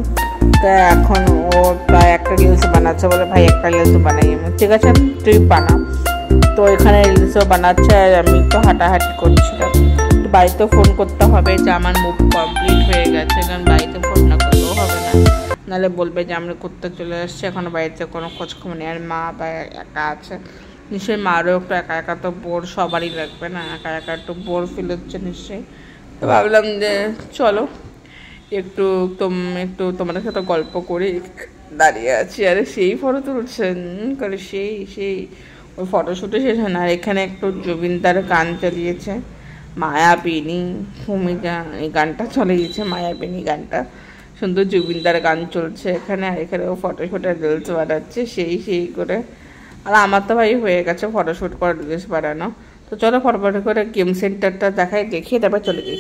A: তা এখন ও প্রায় একটা রিলস বানাচ্ছে, বলে ভাই একটা রিলস বানাই। ঠিক আছে তুই বানা। তো এখানে রিলসও বানাচ্ছে আর আমি তো হাঁটাহাঁটি করছিলাম। তো বাড়িতে ফোন করতে হবে যে আমার মুভ কমপ্লিট হয়ে গেছে, কারণ বাড়িতে ফোন না করলেও হবে না, নাহলে বলবে যে আমরা করতে চলে আসছি, এখনও বাড়িতে কোনো খোঁজখবর নেই। আর মা বা একা আছে, নিশ্চয়ই মারও একটু একা একা তো বোর সবারই লাগবে না, একা একা একটু বোর ফিল হচ্ছে নিশ্চয়ই। তো ভাবলাম যে চলো একটু তোমাদের সাথে গল্প করি। দাঁড়িয়ে আছি আর সেই ফটো তুলছেন করে সেই ওই ফটোশ্যুটে শেষ হয় না। আর এখানে একটু জুবিনদার গান চালিয়েছে, মায়াবিনী ভূমিকা, এই গানটা চলে গেছে মায়াবিনী গানটা, সুন্দর জুবিনদার গান চলছে এখানে। আর এখানে ও ফটোশ্যুটে রিলস বানাচ্ছে সেই করে। আর আমার তো ভাই হয়ে গেছে ফটোশ্যুট করে রিলস বানানো। তো চলো ফটোফটো করে গেম সেন্টারটা দেখিয়ে তারপর চলে যাই।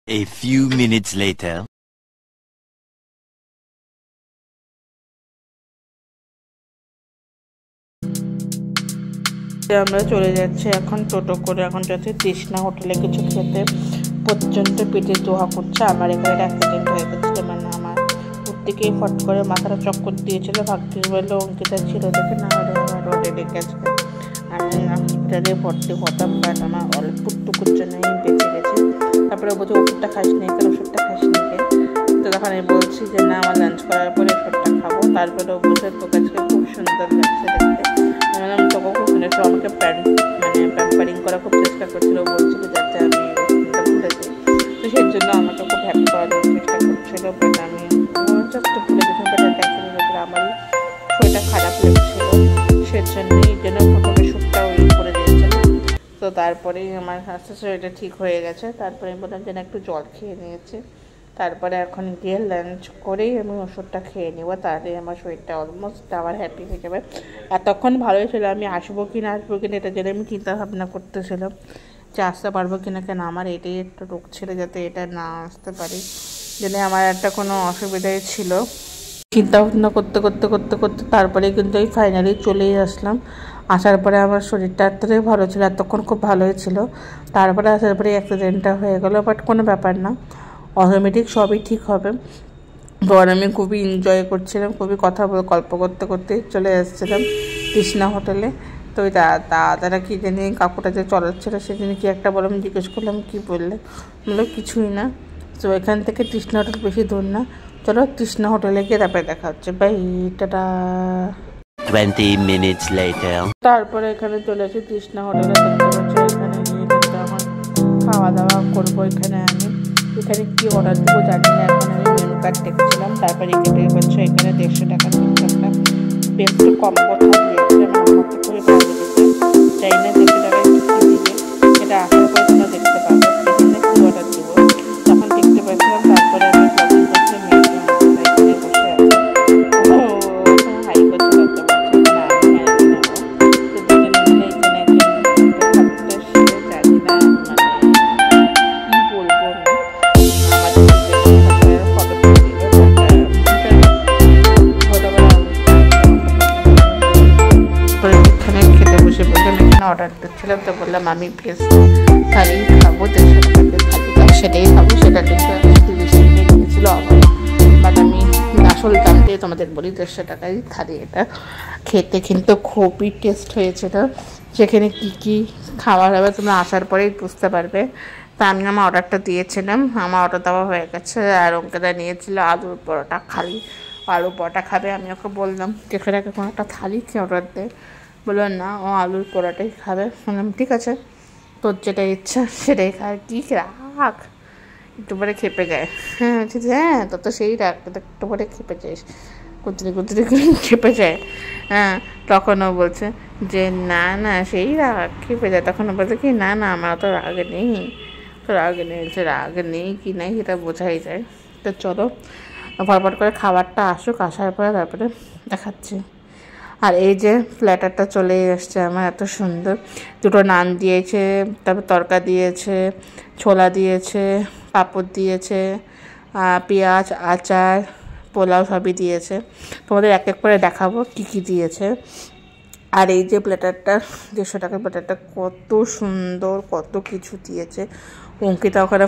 B: A few minutes later.
A: আমরা চলে যাচ্ছি এখন টোটো করে, এখন যাচ্ছি তৃষ্ণা হোটেলে কিছু খেতে। প্রচণ্ড পেটে দোহা করছে। আমার এখানে অ্যাক্সিডেন্ট হয়ে গেছিলো, মানে আমার প্রত্যেকেই ফট করে মাথাটা চক্কর দিয়েছিল। ভাগ্যিস বললো অঙ্কিতা ছিল দেখে, না হলে আমার রোডে লেগে গেছে। আমি হসপিটালে ভর্তি হতাম, বাট আমার অল্পটুকুর জন্য আমি বেঁচে গেছি। তারপরে বলছি ওষুধটা খাস নি কেন, ওষুধটা খাস নি কে। তো তখন আমি বলছি যে না আমার লাঞ্চ করার পরে ওষুধটা খাবো। তারপরে ও বলছে তোর কাছে খুব সুন্দর লাগছে দেখতে। আমি তোকে খুব সুন্দর, আমাকে প্যাম্পারিং করা খুব চেষ্টা করছিল, বলছিল যাতে আমি ওষুধটা ভুলে যাই। তো সেই জন্য আমাকে খুব হ্যাপি করার চেষ্টা করছিল, বাট আমি জাস্ট ভুলে গেছিলাম। বাট অ্যাকচুয়ালি আমারই শরীরটা খারাপ লাগছিল, সেজন্যই যেন প্রথমে শ্যুটটা ওই করে দিয়েছিল। তো তারপরেই আমার আস্তে আস্তে শরীরটা ঠিক হয়ে গেছে। তারপরে আমি বললাম যেন একটু জল খেয়ে নিয়েছি। তারপরে এখন গিয়ে লাঞ্চ করেই আমি ওষুধটা খেয়ে নেবো, তাহলে আমার শরীরটা অলমোস্ট আবার হ্যাপি হয়ে যাবে। এতক্ষণ ভালোই ছিল, আমি আসবো কি না এটা জেনে আমি চিন্তা ভাবনা করতেছিলাম যে আসতে পারবো কিনা, কেন আমার এটাই একটা রোগ ছিল যাতে এটা না আসতে পারি, জেনে আমার একটা কোনো অসুবিধাই ছিল। চিন্তা ভাবনা করতে করতে করতে করতে তারপরে কিন্তু এই ফাইনালি চলেই আসলাম। আসার পরে আমার শরীরটা এতটাই ভালো ছিল, এতক্ষণ খুব ভালোই ছিল। তারপরে আসার পরে অ্যাক্সিডেন্টটা হয়ে গেলো, বাট কোনো ব্যাপার না, অটোমেটিক সবই ঠিক হবে। পর আমি খুবই এনজয় করছিলাম, খুবই গল্প করতে করতে চলে এসেছিলাম তৃষ্ণা হোটেলে। তো ওই দাদারা কী জানি কাকুটা যে চলাচ্ছিল সেদিন কি একটা বলে, আমি জিজ্ঞেস করলাম কী বললে, বললো কিছুই না। তো এখান থেকে তৃষ্ণা হোটেল বেশি দূর না, চলো তৃষ্ণা হোটেলে গিয়ে তারপরে দেখা হচ্ছে, বাই টাটা।
B: 20 minutes later.
A: তারপরে এখানে চলে আসি তৃষ্ণা হোটেলে, দেখতে পাচ্ছি এখানে গিয়ে কিন্তু আমার খাওয়া দাওয়া করবো। এখানে কি অর্ডার দেবো জানি না, এখন আমি মেনু কার্ড দেখছিলাম। তারপরে কেটে বলছে এখানে 150 টাকার কিন্তু একটা বেস্ট কম্বো দিয়েছে, আমার মতো খুবই ভালো লেগেছে। চাই না 150 টাকায় কী দিবে, সেটা আসার পরে তোমরা দেখতে পাবো এখানে কী অর্ডার দেবো। তখন দেখতে পাচ্ছিলাম, তারপরে আমি ব্লগিং করতে এখানে বসে আছে, হাই করতে পারতে পারছি না, আমি নেবো। তো দুজনে মিলে এখানে ভাবতে জানি না মানে কী বলবো আমি। এখানে খেতে বসে বললাম এখানে অর্ডার দিচ্ছিলাম, তো বললাম আমি ভেজ থালি খাবো, 150 টাকার থালি সেটাই খাবো। সেটা কিন্তু 30 মিনিট নিয়েছিল আমার, বাট আমি আসল দাম দিয়ে তোমাদের বলি 150 টাকায় থালি। এটা খেতে কিন্তু খুবই টেস্ট হয়েছিল। সেখানে কী কী খাবার হবে তোমরা আসার পরেই বুঝতে পারবে। তা আমি আমার অর্ডারটা দিয়েছিলাম, আমার অর্ডার দেওয়া হয়ে গেছে। আর অঙ্কিতা নিয়েছিল আলুর পরোটা, খালি আলুর পরোটা খাবে। আমি ওকে বললাম কেখানে কোনো একটা থালি খেয়ে অর্ডার দে, বললো না ও আলুর পরোটাই খাবে। বললাম ঠিক আছে তোর যেটা ইচ্ছা সেটাই খায়, কী রাখ একটু পরে খেপে যায়। হ্যাঁ বলছি যে হ্যাঁ তো তো সেই রাগ, একটু পরে খেপে যাস, কুতরি কুতরি খেপে যায়। হ্যাঁ তখনও বলছে যে না না সেই রাগ খেপে যায়, তখন বলছে কি না না আমার তো রাগ নেই, তো রাগ নেই, বলছে রাগ নেই কি নাই সেটা বোঝাই যায়। তো চলো ফটফট করে খাবারটা আসুক, আসার পরে তারপরে দেখাচ্ছি। আর এই যে প্ল্যাটারটা চলে এসছে আমার, এত সুন্দর, দুটো নান দিয়েছে, তারপর তরকা দিয়েছে, ছোলা দিয়েছে, পাঁপড় দিয়েছে, পেঁয়াজ, আচার, পোলাও সবই দিয়েছে। তোমাদের এক এক করে দেখাবো কী কী দিয়েছে। আর এই যে প্ল্যাটারটা 150 টাকার প্ল্যাটারটা কত সুন্দর, কত কিছু দিয়েছে। অঙ্কিতা ওখানে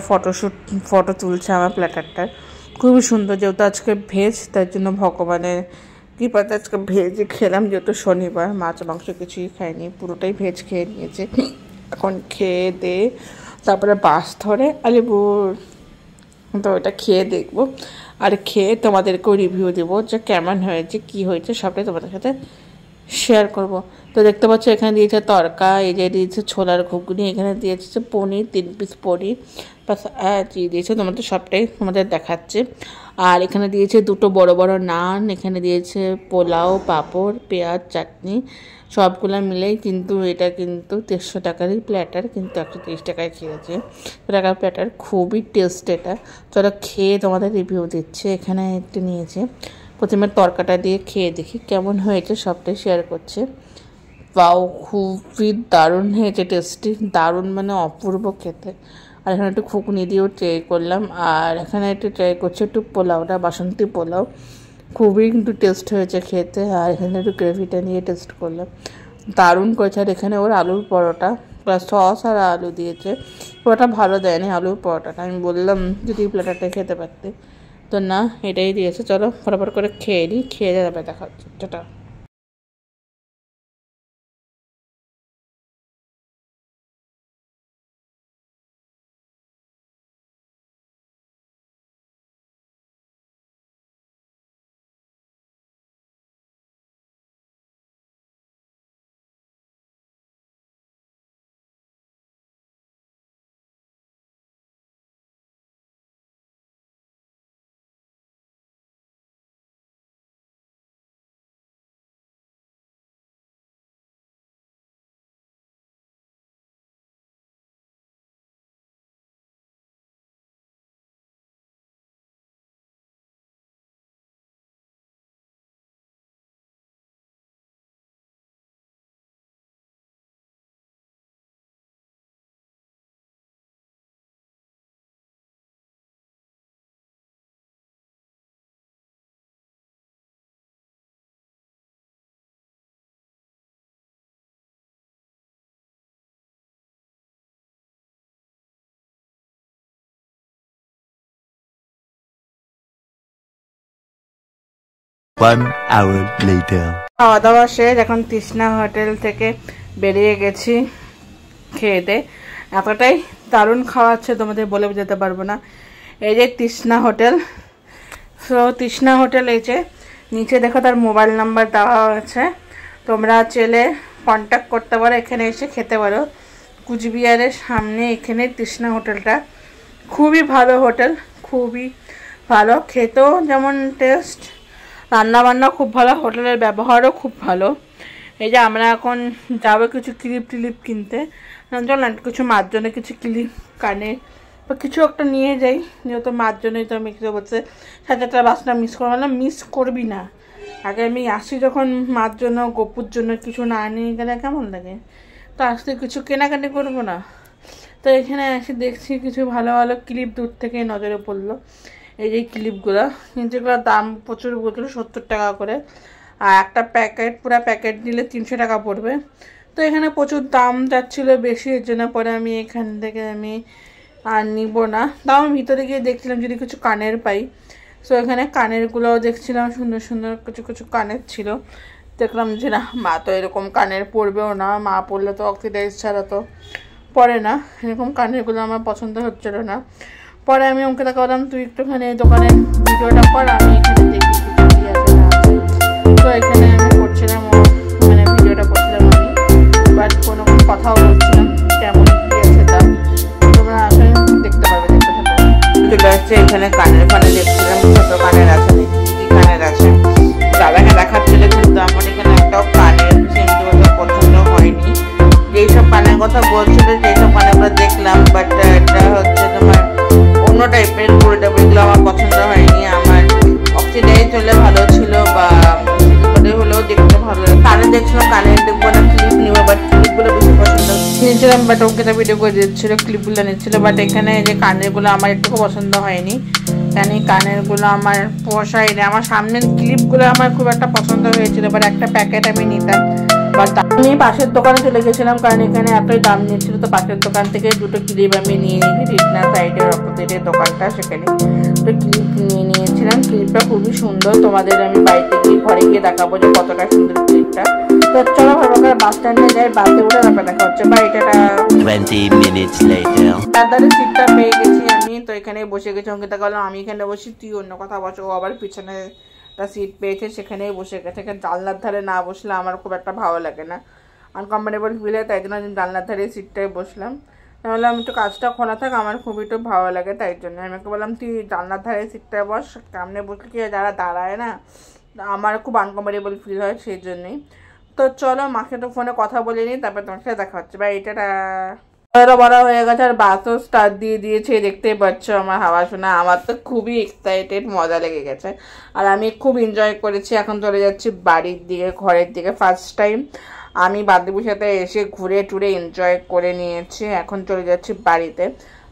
A: ফটো তুলছে আমার প্ল্যাটারটার, খুবই সুন্দর। যেহেতু আজকে ভেজ, তার জন্য ভগবানের কৃপাতে আজকে ভেজই খেলাম, যেহেতু শনিবার, মাছ মাংস কিছুই খাইনি, পুরোটাই ভেজ খেয়ে নিয়েছে। এখন খেয়ে দে তারপরে বাস ধরে আলিপুর, তো ওটা খেয়ে দেখবো, আর খেয়ে তোমাদেরকেও রিভিউ দেবো যে কেমন হয়েছে কী হয়েছে, সবটাই তোমাদের সাথে শেয়ার করব। তো দেখতে পাচ্ছ এখানে দিয়েছে তরকা, এই যে দিয়েছে ছোলার ঘুগনি, এখানে দিয়েছে পনির, 3 পিস পনির, প্লাস দিয়েছে, তোমাদের সবটাই তোমাদের দেখাচ্ছে। আর এখানে দিয়েছে 2টো বড় বড় নান, এখানে দিয়েছে পোলাও, পাঁপড়, পেঁয়াজ, চাটনি, সবগুলো মিলেই কিন্তু এটা কিন্তু 150 টাকারই প্ল্যাটার, কিন্তু 130 টাকায় খেয়েছে। টাকার প্ল্যাটার, খুবই টেস্ট এটা। চলো খেয়ে তোমাদের রিভিউ দিচ্ছে। এখানে একটু নিয়েছে, প্রথমে তরকাটা দিয়ে খেয়ে দেখি কেমন হয়েছে, সবটাই শেয়ার করছে। পাও খুবই দারুণ হয়েছে, টেস্টি, দারুণ মানে অপূর্ব খেতে। আর এখানে একটু ঘুগনি দিয়েও ট্রাই করলাম, আর এখানে একটু ট্রাই করছে একটু পোলাওটা, বাসন্তী পোলাও, খুবই কিন্তু টেস্ট হয়েছে খেতে। আর এখানে একটু গ্রেভিটা নিয়ে টেস্ট করলাম, দারুণ করেছে। আর এখানে ওর আলুর পরোটা প্লাস সস আর আলু দিয়েছে, পরোটা ভালো দেয়নি আলুর পরোটাটা, আমি বললাম যদি প্ল্যাটারটা খেতে পারতে, তো না এটাই দিয়েছে। চলো ফটাফট করে খেয়ে নিই, খেয়ে যাবে দেখা হচ্ছে। টাটা।
B: One hour later.
A: খাওয়া দাওয়া শেষ, এখন তৃষ্ণা হোটেল থেকে বেরিয়ে গেছি খেয়ে দে। এতটাই দারুণ খাওয়াচ্ছে তোমাদের বলে বোঝাতে পারবো না। এই যে তৃষ্ণা হোটেল, সো তৃষ্ণা হোটেল, এই যে নিচে দেখো তার মোবাইল নাম্বার দেওয়া আছে, তোমরা চেলে কন্ট্যাক্ট করতে পারো, এখানে এসে খেতে পারো। কুচবিহারের সামনে এখানে তৃষ্ণা হোটেলটা, খুবই ভালো হোটেল, খুবই ভালো, খেতেও যেমন টেস্ট, রান্নাবান্না খুব ভালো, হোটেলের ব্যবহারও খুব ভালো। এই যে আমরা এখন যাবো কিছু ক্লিপ টিলিপ কিনতে, চল না কিছু মার জন্য কিছু ক্লিপ, কানে বা কিছু একটা নিয়ে যাই, যেহেতু মার জন্যই তো আমি কিছু বলছে 7:30 বাসটা মিস করবো না, মিস করবি না। আগে আমি আসি যখন মার জন্য, গপুর জন্য কিছু না নিয়ে গেলে কেমন লাগে, তো আসতে কিছু কেনাকাটি করবো না। তো এখানে এসে দেখছি কিছু ভালো ভালো ক্লিপ দূর থেকে নজরে পড়লো, এই যে ক্লিপগুলো, যেগুলোর দাম প্রচুর প্রচুর, 70 টাকা করে, আর একটা প্যাকেট, পুরো প্যাকেট নিলে 300 টাকা পড়বে। তো এখানে প্রচুর দাম যাচ্ছিলো বেশি, এর জন্য পরে আমি এখান থেকে আমি আর নিব না। তাও আমি ভিতরে গিয়ে দেখছিলাম যদি কিছু কানের পাই, সো এখানে কানেরগুলোও দেখছিলাম, সুন্দর সুন্দর কিছু কিছু কানের ছিল। দেখলাম যে না মা তো এরকম কানের পরবেও না, মা পরলে তো অক্সিডাইজ ছাড়া তো পরে না, এরকম কানেরগুলো আমার পছন্দ হচ্ছিল না। পরে আমি ওকে তাকে বললাম তুই একটুখানি দোকানে ভিডিওটা কর, আমি এখানে দেখি কিছু কি আছে না আছে। তো এখানে আমি করছিলাম, মানে ভিডিওটা করছিলাম আমি, বাট কোনো কথাও বলছিলাম কেমন কি আছে তা তোমরা আসলে দেখতে পারবে, দেখতে থাকো। হচ্ছে এখানে কানের ফানে দেখছিলাম ছোট কানের আছে নাকি কি কানের আছে দাদাকে দেখাচ্ছিল, কিন্তু আমার এখানে একটাও কানের কিন্তু পছন্দ হয়নি। যেইসব কানের কথা বলছিল যেসব কানেরগুলো দেখলাম, বাট এটা হচ্ছে তোমার অন্য টাইপের পুরোটা, এগুলো আমার পছন্দ হয়নি। আমার অক্সিডাইজ হলে ভালো ছিল বা হলেও দেখতে ভালো লাগে। কানে দেখছিলাম কানে দেখবো না ক্লিপ নিব, বাট ক্লিপগুলো বেশি পছন্দ নিয়েছিলাম, বাট ওকে তো ভিডিও করে দিচ্ছিল ক্লিপগুলো নিচ্ছিল। বাট এখানে যে কানেরগুলো আমার একটু পছন্দ হয়নি, কেন কানেরগুলো আমার পোষায়নি। আমার সামনের ক্লিপগুলো আমার খুব একটা পছন্দ হয়েছিল, বাট একটা প্যাকেট আমি নিতাম। বাট আমি পাশের দোকানে চলে গেছিলাম, কারণ এখানে এতই দাম নিচ্ছিল। তো পাশের দোকান থেকে দুটো ক্লিপ আমি নিয়ে নিয়েছি, রিটনা সাইডের অপোজিটের দোকানটা, সেখানে দুটো ক্লিপ নিয়ে নিয়েছিলাম। ক্লিপটা খুবই সুন্দর, তোমাদের আমি বাড়িতে গিয়ে ঘরে গিয়ে দেখাবো যে কতটা সুন্দর ক্লিপটা। তো চলো ভাববার বাস স্ট্যান্ডে যাই, বাসে উঠে তারপর দেখা হচ্ছে। বাড়িটা
B: 20 minutes later.
A: দাদারের সিটটা পেয়ে গেছি আমি, তো এখানে বসে গেছি। অঙ্কিতা বললাম আমি এখানে বসি, তুই অন্য কথা বসো। ও আবার পিছনে একটা সিট পেয়েছে, সেখানেই বসে গেছে। এখানে জানলার ধারে না বসলে আমার খুব একটা ভালো লাগে না, আনকমফোর্টেবল ফিল হয়, তাই জন্য আমি জানলার ধারে সিটটায় বসলাম। তাহলে আমি একটু কাজটা খোলা থাক, আমার খুবই একটু ভালো লাগে, তাই জন্য আমি ওকে বললাম তুই জানলার ধারে সিটটায় বস, সামনে বসলে কি যারা দাঁড়ায় না আমার খুব আনকমফোর্টেবল ফিল হয়, সেই জন্যই। তো চলো মাকে তো ফোনে কথা বলে নিই, তারপর তোমার সাথে দেখা হচ্ছে। বা এটা বড় হয়ে গেছে আর বাসও স্টার্ট দিয়ে দিয়েছে, দেখতেই পাচ্ছ আমার হাওয়া শোনা। আমার তো খুবই এক্সাইটেড, মজা লেগে গেছে আর আমি খুব এনজয় করেছি। এখন চলে যাচ্ছি বাড়ির দিকে, ঘরের দিকে। ফার্স্ট টাইম আমি বান্ধবীর সাথে এসে ঘুরে টুরে এনজয় করে নিয়েছি, এখন চলে যাচ্ছি বাড়িতে।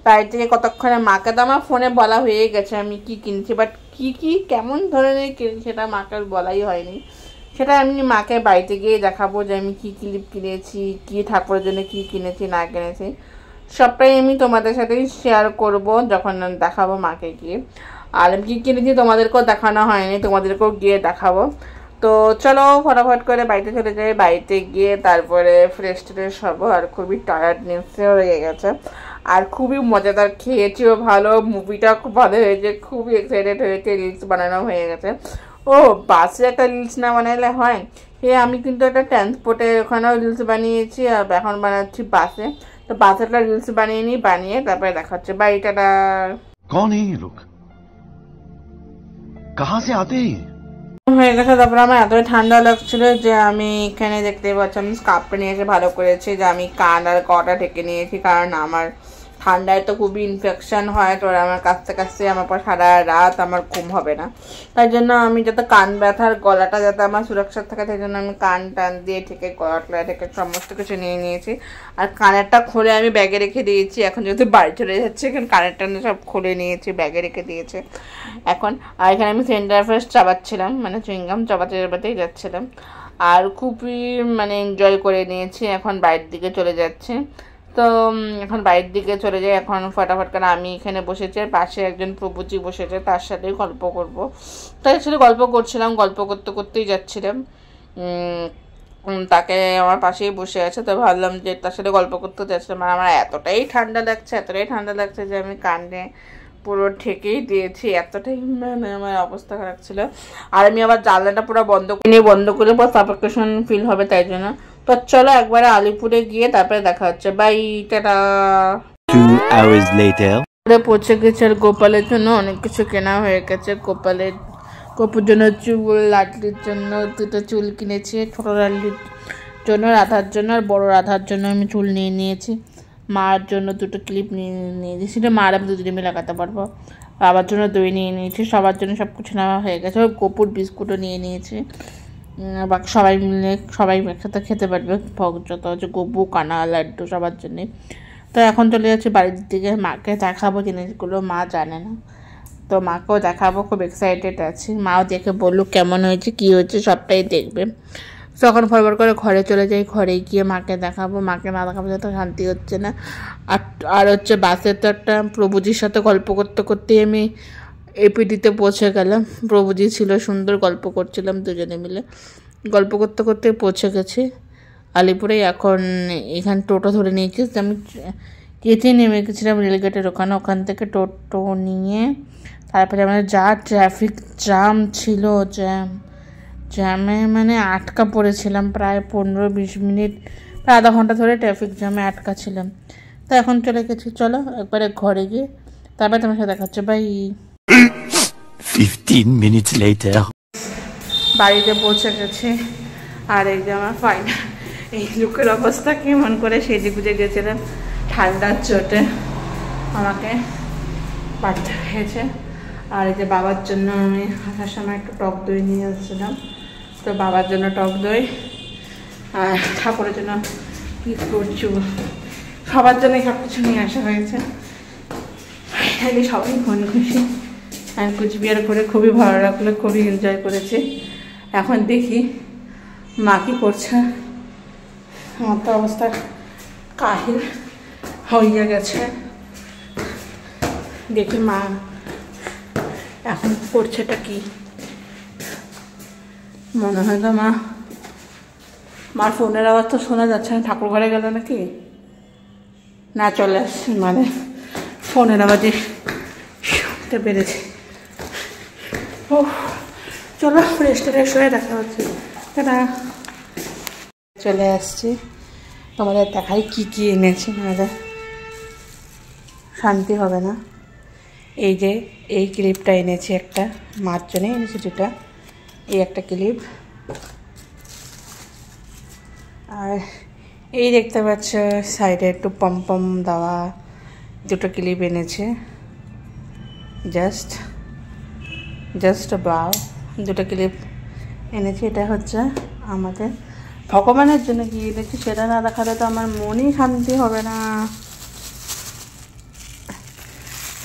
A: বাড়ি থেকে কতক্ষণে মাকে তো আমার ফোনে বলা হয়ে গেছে আমি কি কিনছি, বাট কি কেমন ধরনের কিনছি সেটা মাকে বলাই হয়নি। সেটা আমি মাকে বাড়িতে গিয়ে দেখাবো যে আমি কি ক্লিপ কিনেছি, কি ঠাকুরের জন্য কি কিনেছি না কিনেছি, সবটাই আমি তোমাদের সাথেই শেয়ার করব যখন দেখাবো মাকে গিয়ে। আর আমি কী কিনেছি তোমাদেরকেও দেখানো হয়নি, তোমাদেরকেও গিয়ে দেখাবো। তো চলো ফটাফট করে বাড়িতে চলে যাই, বাড়িতে গিয়ে তারপরে ফ্রেশ ট্রেশ হবো। আর খুবই টায়ার্ডনেসও হয়ে গেছে আর খুবই মজাদার, খেয়েছিও ভালো, মুভিটা খুব ভালো হয়েছে, খুবই এক্সাইটেড হয়েছে, রিলস বানানো হয়ে গেছে। ও বাসে একটা রিলস না বানাইলে হয়? আমি কিন্তু একটা ট্রান্সপোর্টের ওখানেও রিলস বানিয়েছি আর এখন বানাচ্ছি বাসে। তো বাসে একটা রিলস বানিয়ে নিই, বানিয়ে তারপরে দেখা হচ্ছে। বাড়িটা
D: कौन है ये लोग, कहां से आते हैं?
A: হয়ে গেছে। তারপরে আমার এতই ঠান্ডা লাগছিল যে আমি এখানে দেখতে পাচ্ছি আমি স্কার্ফটা নিয়ে এসে ভালো করেছি যে আমি কান আর কটা ঢেকে নিয়েছি, কারণ আমার ঠান্ডায় তো খুবই ইনফেকশন হয়। তো আমার কাছতে কাছতে আমার পর সারা রাত আমার ঘুম হবে না, তাই জন্য আমি যাতে কান ব্যথার গলাটা যাতে আমার সুরক্ষা থাকে তাই জন্য আমি কান টান দিয়ে ঠেকে গলাটা ঠেকে সমস্ত কিছু নিয়ে নিয়েছি। আর কানেরটা খুলে আমি ব্যাগে রেখে দিয়েছি, এখন যেহেতু বাড়ি চলে যাচ্ছে এখন কানেরটা সব খুলে নিয়েছি, ব্যাগে রেখে দিয়েছে এখন। আর এখানে আমি সেন্টার ফ্রেশ চাবাচ্ছিলাম, মানে চুইংগাম চাবাতেই যাচ্ছিলাম আর খুবই মানে এনজয় করে নিয়েছি। এখন বাইরের দিকে চলে যাচ্ছে, তো এখন বাইরের দিকে চলে যাই এখন ফটাফট করে। আমি এখানে বসেছি আর পাশে একজন প্রভুজি বসেছে, তার সাথেই গল্প করব। তার সাথে গল্প করছিলাম, গল্প করতে করতেই যাচ্ছিলাম, তাকে আমার পাশেই বসে আছে। তো ভাবলাম যে তার সাথে গল্প করতে যাচ্ছিলাম। আর আমার এতটাই ঠান্ডা লাগছে যে আমি কানে পুরো ঠেকেই দিয়েছি, এতটাই মানে আমার অবস্থা খারাপ ছিল। আর আমি আবার জানলাটা পুরো বন্ধ করে পর সাফোকেশন ফিল হবে, তাই জন্য। তো চলো একবারে আলিপুরে গিয়ে তারপরে দেখা হচ্ছে। Bye, tata.
B: 2 hours later.
A: পৌঁছে গেছে আর গোপালের জন্য অনেক কিছু কেনা হয়ে গেছে। গপুর জন্য চুল, লাডলির জন্য দুটো চুল কিনেছি, ছোট লাডলির জন্য, রাধার জন্য আর বড় রাধার জন্য আমি চুল নিয়ে নিয়েছি। মার জন্য দুটো ক্লিপ নিয়ে দিয়েছি, সেটা মার আমি দুদিনে মিলে লাগাতে পারবো। বাবার জন্য দই নিয়ে নিয়েছি, সবার জন্য সব কিছু নেওয়া হয়ে গেছে। গপুর বিস্কুটও নিয়ে নিয়েছি, বাকি সবাই একসাথে খেতে পারবে, যত হচ্ছে গপু, কানা, লাড্ডু সবার জন্যে। তো এখন চলে যাচ্ছি বাড়ির দিকে, মাকে দেখাবো জিনিসগুলো, মা জানে না, তো মাকেও দেখাবো, খুব এক্সাইটেড আছি। মাও দেখে বললো কেমন হয়েছে কী হয়েছে সবটাই দেখবে। তখন ফরওয়ার্ড করে ঘরে চলে যাই, ঘরে গিয়ে মাকে দেখাবো। মাকে না দেখাবো যাতে শান্তি হচ্ছে না। আর হচ্ছে বাসে তো একটা প্রভুজির সাথে গল্প করতে করতেই আমি এপিডিতে পৌঁছে গেলাম। প্রভুজি ছিল, সুন্দর গল্প করছিলাম দুজনে মিলে, গল্প করতে করতে পৌঁছে গেছি আলিপুরে। এখন এখানে টোটো ধরে নিয়েছি, আমি কেটে নেমে গেছিলাম রেলগেটের ওখান থেকে টোটো নিয়ে তারপরে আমাদের যা ট্রাফিক জ্যাম ছিল, জ্যামে মানে আটকা পড়েছিলাম প্রায় 15-20 মিনিট, প্রায় আধা ঘন্টা ধরে ট্রাফিক জ্যামে আটকা ছিলাম। তো এখন চলে গেছি, চলো একবারে ঘরে গিয়ে তারপরে তোমার সাথে দেখা হচ্ছে, বাই।
B: 15 minutes later.
A: বাড়িতে পৌঁছে গেছে, আর এই যে আমার ফাইনাল এই লুকের অবস্থা কেমন করে সেজে গুজে গেছিলাম ঠান্ডার চোটে, আমাকে পাঠতে হয়েছে। আর এই যে বাবার জন্য আমি আসার সময় একটু টক দই নিয়ে এসেছিলাম, তো বাবার জন্য টক দই, আর ঠাকুরের জন্য বিস্কুট, সবার জন্যই সব কিছু নিয়ে আসা হয়েছে। ফাইনালি সবাই মন খুশি, আর কুচবিহার করে খুবই ভালো লাগলো, খুবই এনজয় করেছি। এখন দেখি মা কি করছে, আমার তো অবস্থা কাহিল হয়ে গেছে। দেখি মা এখন করছেটা কি, মনে হয় তো মার ফোনের আওয়াজ তো শোনা যাচ্ছে না, ঠাকুর ঘরে গেল নাকি না, চলে আসছে, মানে ফোনের আওয়াজে শুনতে পেরেছি। ও চলো ফ্রেশ হয়ে দেখা হচ্ছে, টাটা। চলে আসছি, তোমাদের দেখাই কি কি এনেছি, নাহলে শান্তি হবে না। এই যে এই ক্লিপটা এনেছি, একটা মার জন্য এনেছি দুটা, এই একটা ক্লিপ, আর এই দেখতে পাচ্ছ সাইডে একটু পম দেওয়া দুটো ক্লিপ এনেছে, জাস্ট বাও, দুটো ক্লিপ এনেছি। এটা হচ্ছে আমাদের ভগবানের জন্য কি এনেছি সেটা না দেখালে তো আমার মনই শান্তি হবে না।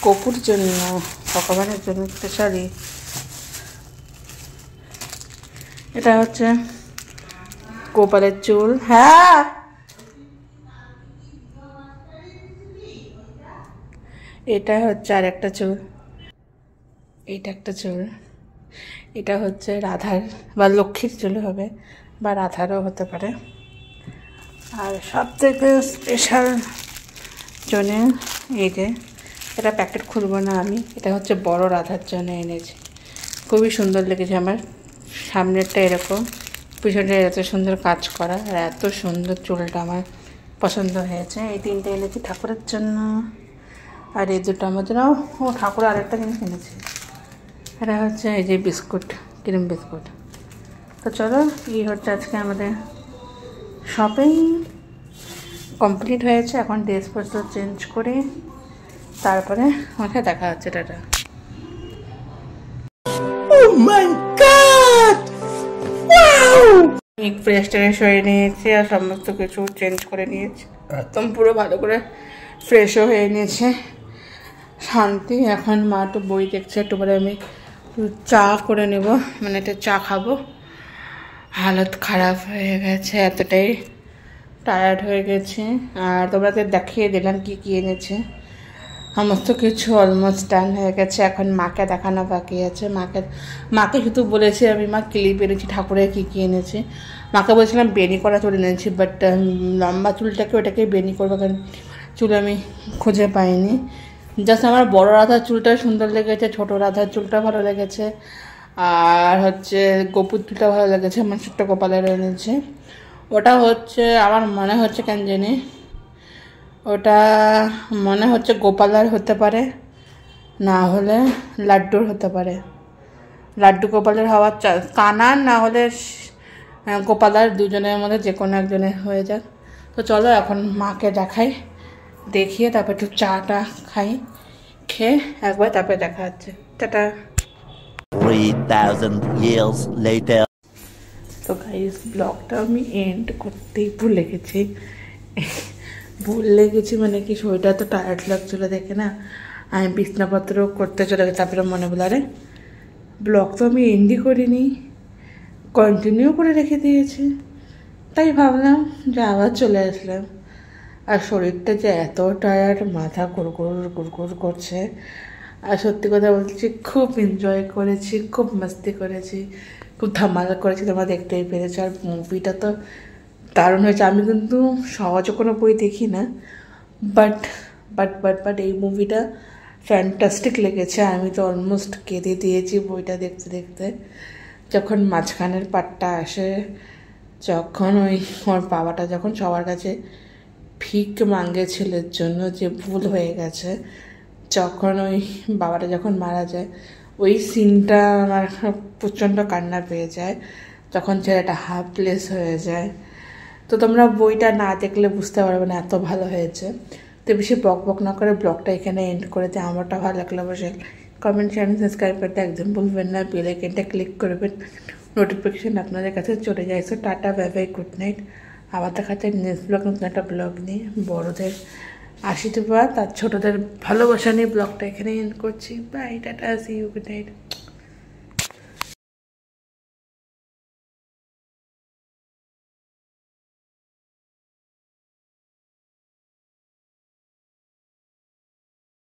A: কপুর জন্য, ভগবানের জন্য স্পেশালি। এটা হচ্ছে গোপালের চুল, হ্যাঁ এটা হচ্ছে আর একটা চুল, এটা একটা চুল, এটা হচ্ছে রাধার বা লক্ষ্মীর চুল হবে, বা রাধারও হতে পারে। আর সব থেকে স্পেশাল জন্যে এই যে, এটা প্যাকেট খুলবো না আমি, এটা হচ্ছে বড় রাধার জন্য এনেছি, খুবই সুন্দর লেগেছে আমার। সামনেরটা এরকম, পিছনটা এত সুন্দর কাজ করা, আর এত সুন্দর চুলটা আমার পছন্দ হয়েছে। এই তিনটে এনেছি ঠাকুরের জন্য, আর এই দুটো আমার জন্য। ও ঠাকুর আরেকটা জিনিস এনেছি, এটা হচ্ছে এই যে বিস্কুট, ক্রিম বিস্কুট। তো চলো, এই হচ্ছে আজকে আমাদের শপিং কমপ্লিট হয়েছে। এখন ড্রেসপত্র চেঞ্জ করে তারপরে আমাকে দেখা হচ্ছে, টাটা। ফ্রেশ ট্রেশ হয়ে নিয়েছি, আর সমস্ত কিছু চেঞ্জ করে নিয়েছি, একদম পুরো ভালো করে ফ্রেশও হয়ে নিয়েছে, শান্তি। এখন মা তো বই দেখছে, একটু পরে আমি চা করে নেব, মানে একটা চা খাবো। হালত খারাপ হয়ে গেছে, এতটাই টায়ার্ড হয়ে গেছে। আর তোমাদের দেখিয়ে দিলাম কি কি এনেছে, সমস্ত কিছু অলমোস্ট ডান হয়ে গেছে। এখন মাকে দেখানো বাকি আছে। মাকে শুধু বলেছি আমি, মা ক্লিপ এনেছি ঠাকুরের কী কী এনেছি। মাকে বলছিলাম বেনি করা চুল এনেছি, বাট লম্বা চুলটাকে ওটাকে বেনি করবো, কারণ চুল আমি খুঁজে পাইনি। জাস্ট আমার বড় রাধার চুলটা সুন্দর লেগেছে, ছোটো রাধার চুলটা ভালো লেগেছে, আর হচ্ছে গোপুর চুলটা ভালো লেগেছে, আমার ছোট্ট গোপালের এনেছে। ওটা হচ্ছে আমার মনে হচ্ছে কেন জানি, ওটা মনে হচ্ছে গোপালার হতে পারে, না হলে লাড্ডুর হতে পারে। লাড্ডু গোপালের হওয়ার কানার, না হলে গোপালার, দুজনের মধ্যে যে কোনো একজনের হয়ে যাক। তো চলো এখন মাকে দেখাই, দেখিয়ে তারপর একটু চাটা খাই, খেয়ে একবার তারপরে দেখা হচ্ছে, টাটা।
B: 3000 years later.
A: তো গাইস, ব্লগটা আমি এন্ড করতেই ভুলে গেছি, মানে কি শরীরটা তো টায়ার্ড লাগছিলো দেখে না, আমি বিছনাপত্র করতে চলে গেছি। তারপরে মনে বলে আরে ব্লগ তো আমি এন্ডই করিনি, কন্টিনিউ করে রেখে দিয়েছি। তাই ভাবলাম যে আবার চলে আসলাম। আর শরীরটা যে এত টায়ার্ড, মাথা গুড়গুড় করছে। আর সত্যি কথা বলছি, খুব এনজয় করেছি, খুব মস্তি করেছি, খুব ধামাকা করেছি, তোমরা দেখতেই পেরেছো। আর মুভিটা তো দারুণ হয়েছে। আমি কিন্তু সহজে কোনো বই দেখি না, বাট এই মুভিটা ফ্যান্টাস্টিক লেগেছে। আমি তো অলমোস্ট কেঁদে দিয়েছি বইটা দেখতে দেখতে। যখন মাঝখানের পার্টটা আসে, যখন ওর বাবাটা যখন সবার কাছে ভিক মাঙ্গে ছেলের জন্য, যে ভুল হয়ে গেছে, যখন ওই বাবাটা যখন মারা যায় ওই সিনটা আমার প্রচণ্ড কান্না পেয়ে যায়, তখন ছেলেটা হার্টলেস হয়ে যায়। তো তোমরা বইটা না দেখলে বুঝতে পারবে না, এত ভালো হয়েছে। তো বেশি বক বক না করে ব্লগটা এখানে এন্ড করে দিই। আমারটা ভালো লাগলে অবশ্যই কমেন্ট চ্যানেল সাবস্ক্রাইব করতে একদম ভুলবেন না, বেল আইকনটা ক্লিক করবেন, নোটিফিকেশান আপনাদের কাছে চলে যায়। So tata, bye bye, good night. আবার দেখাতে নেক্সট ব্লগ, নতুন একটা ব্লগ নিয়ে। বড়োদের আশীর্বাদ আর ছোটোদের ভালোবাসা নিয়ে ব্লগটা এখানে এন্ড করছি। Bye, tata, see you, good night.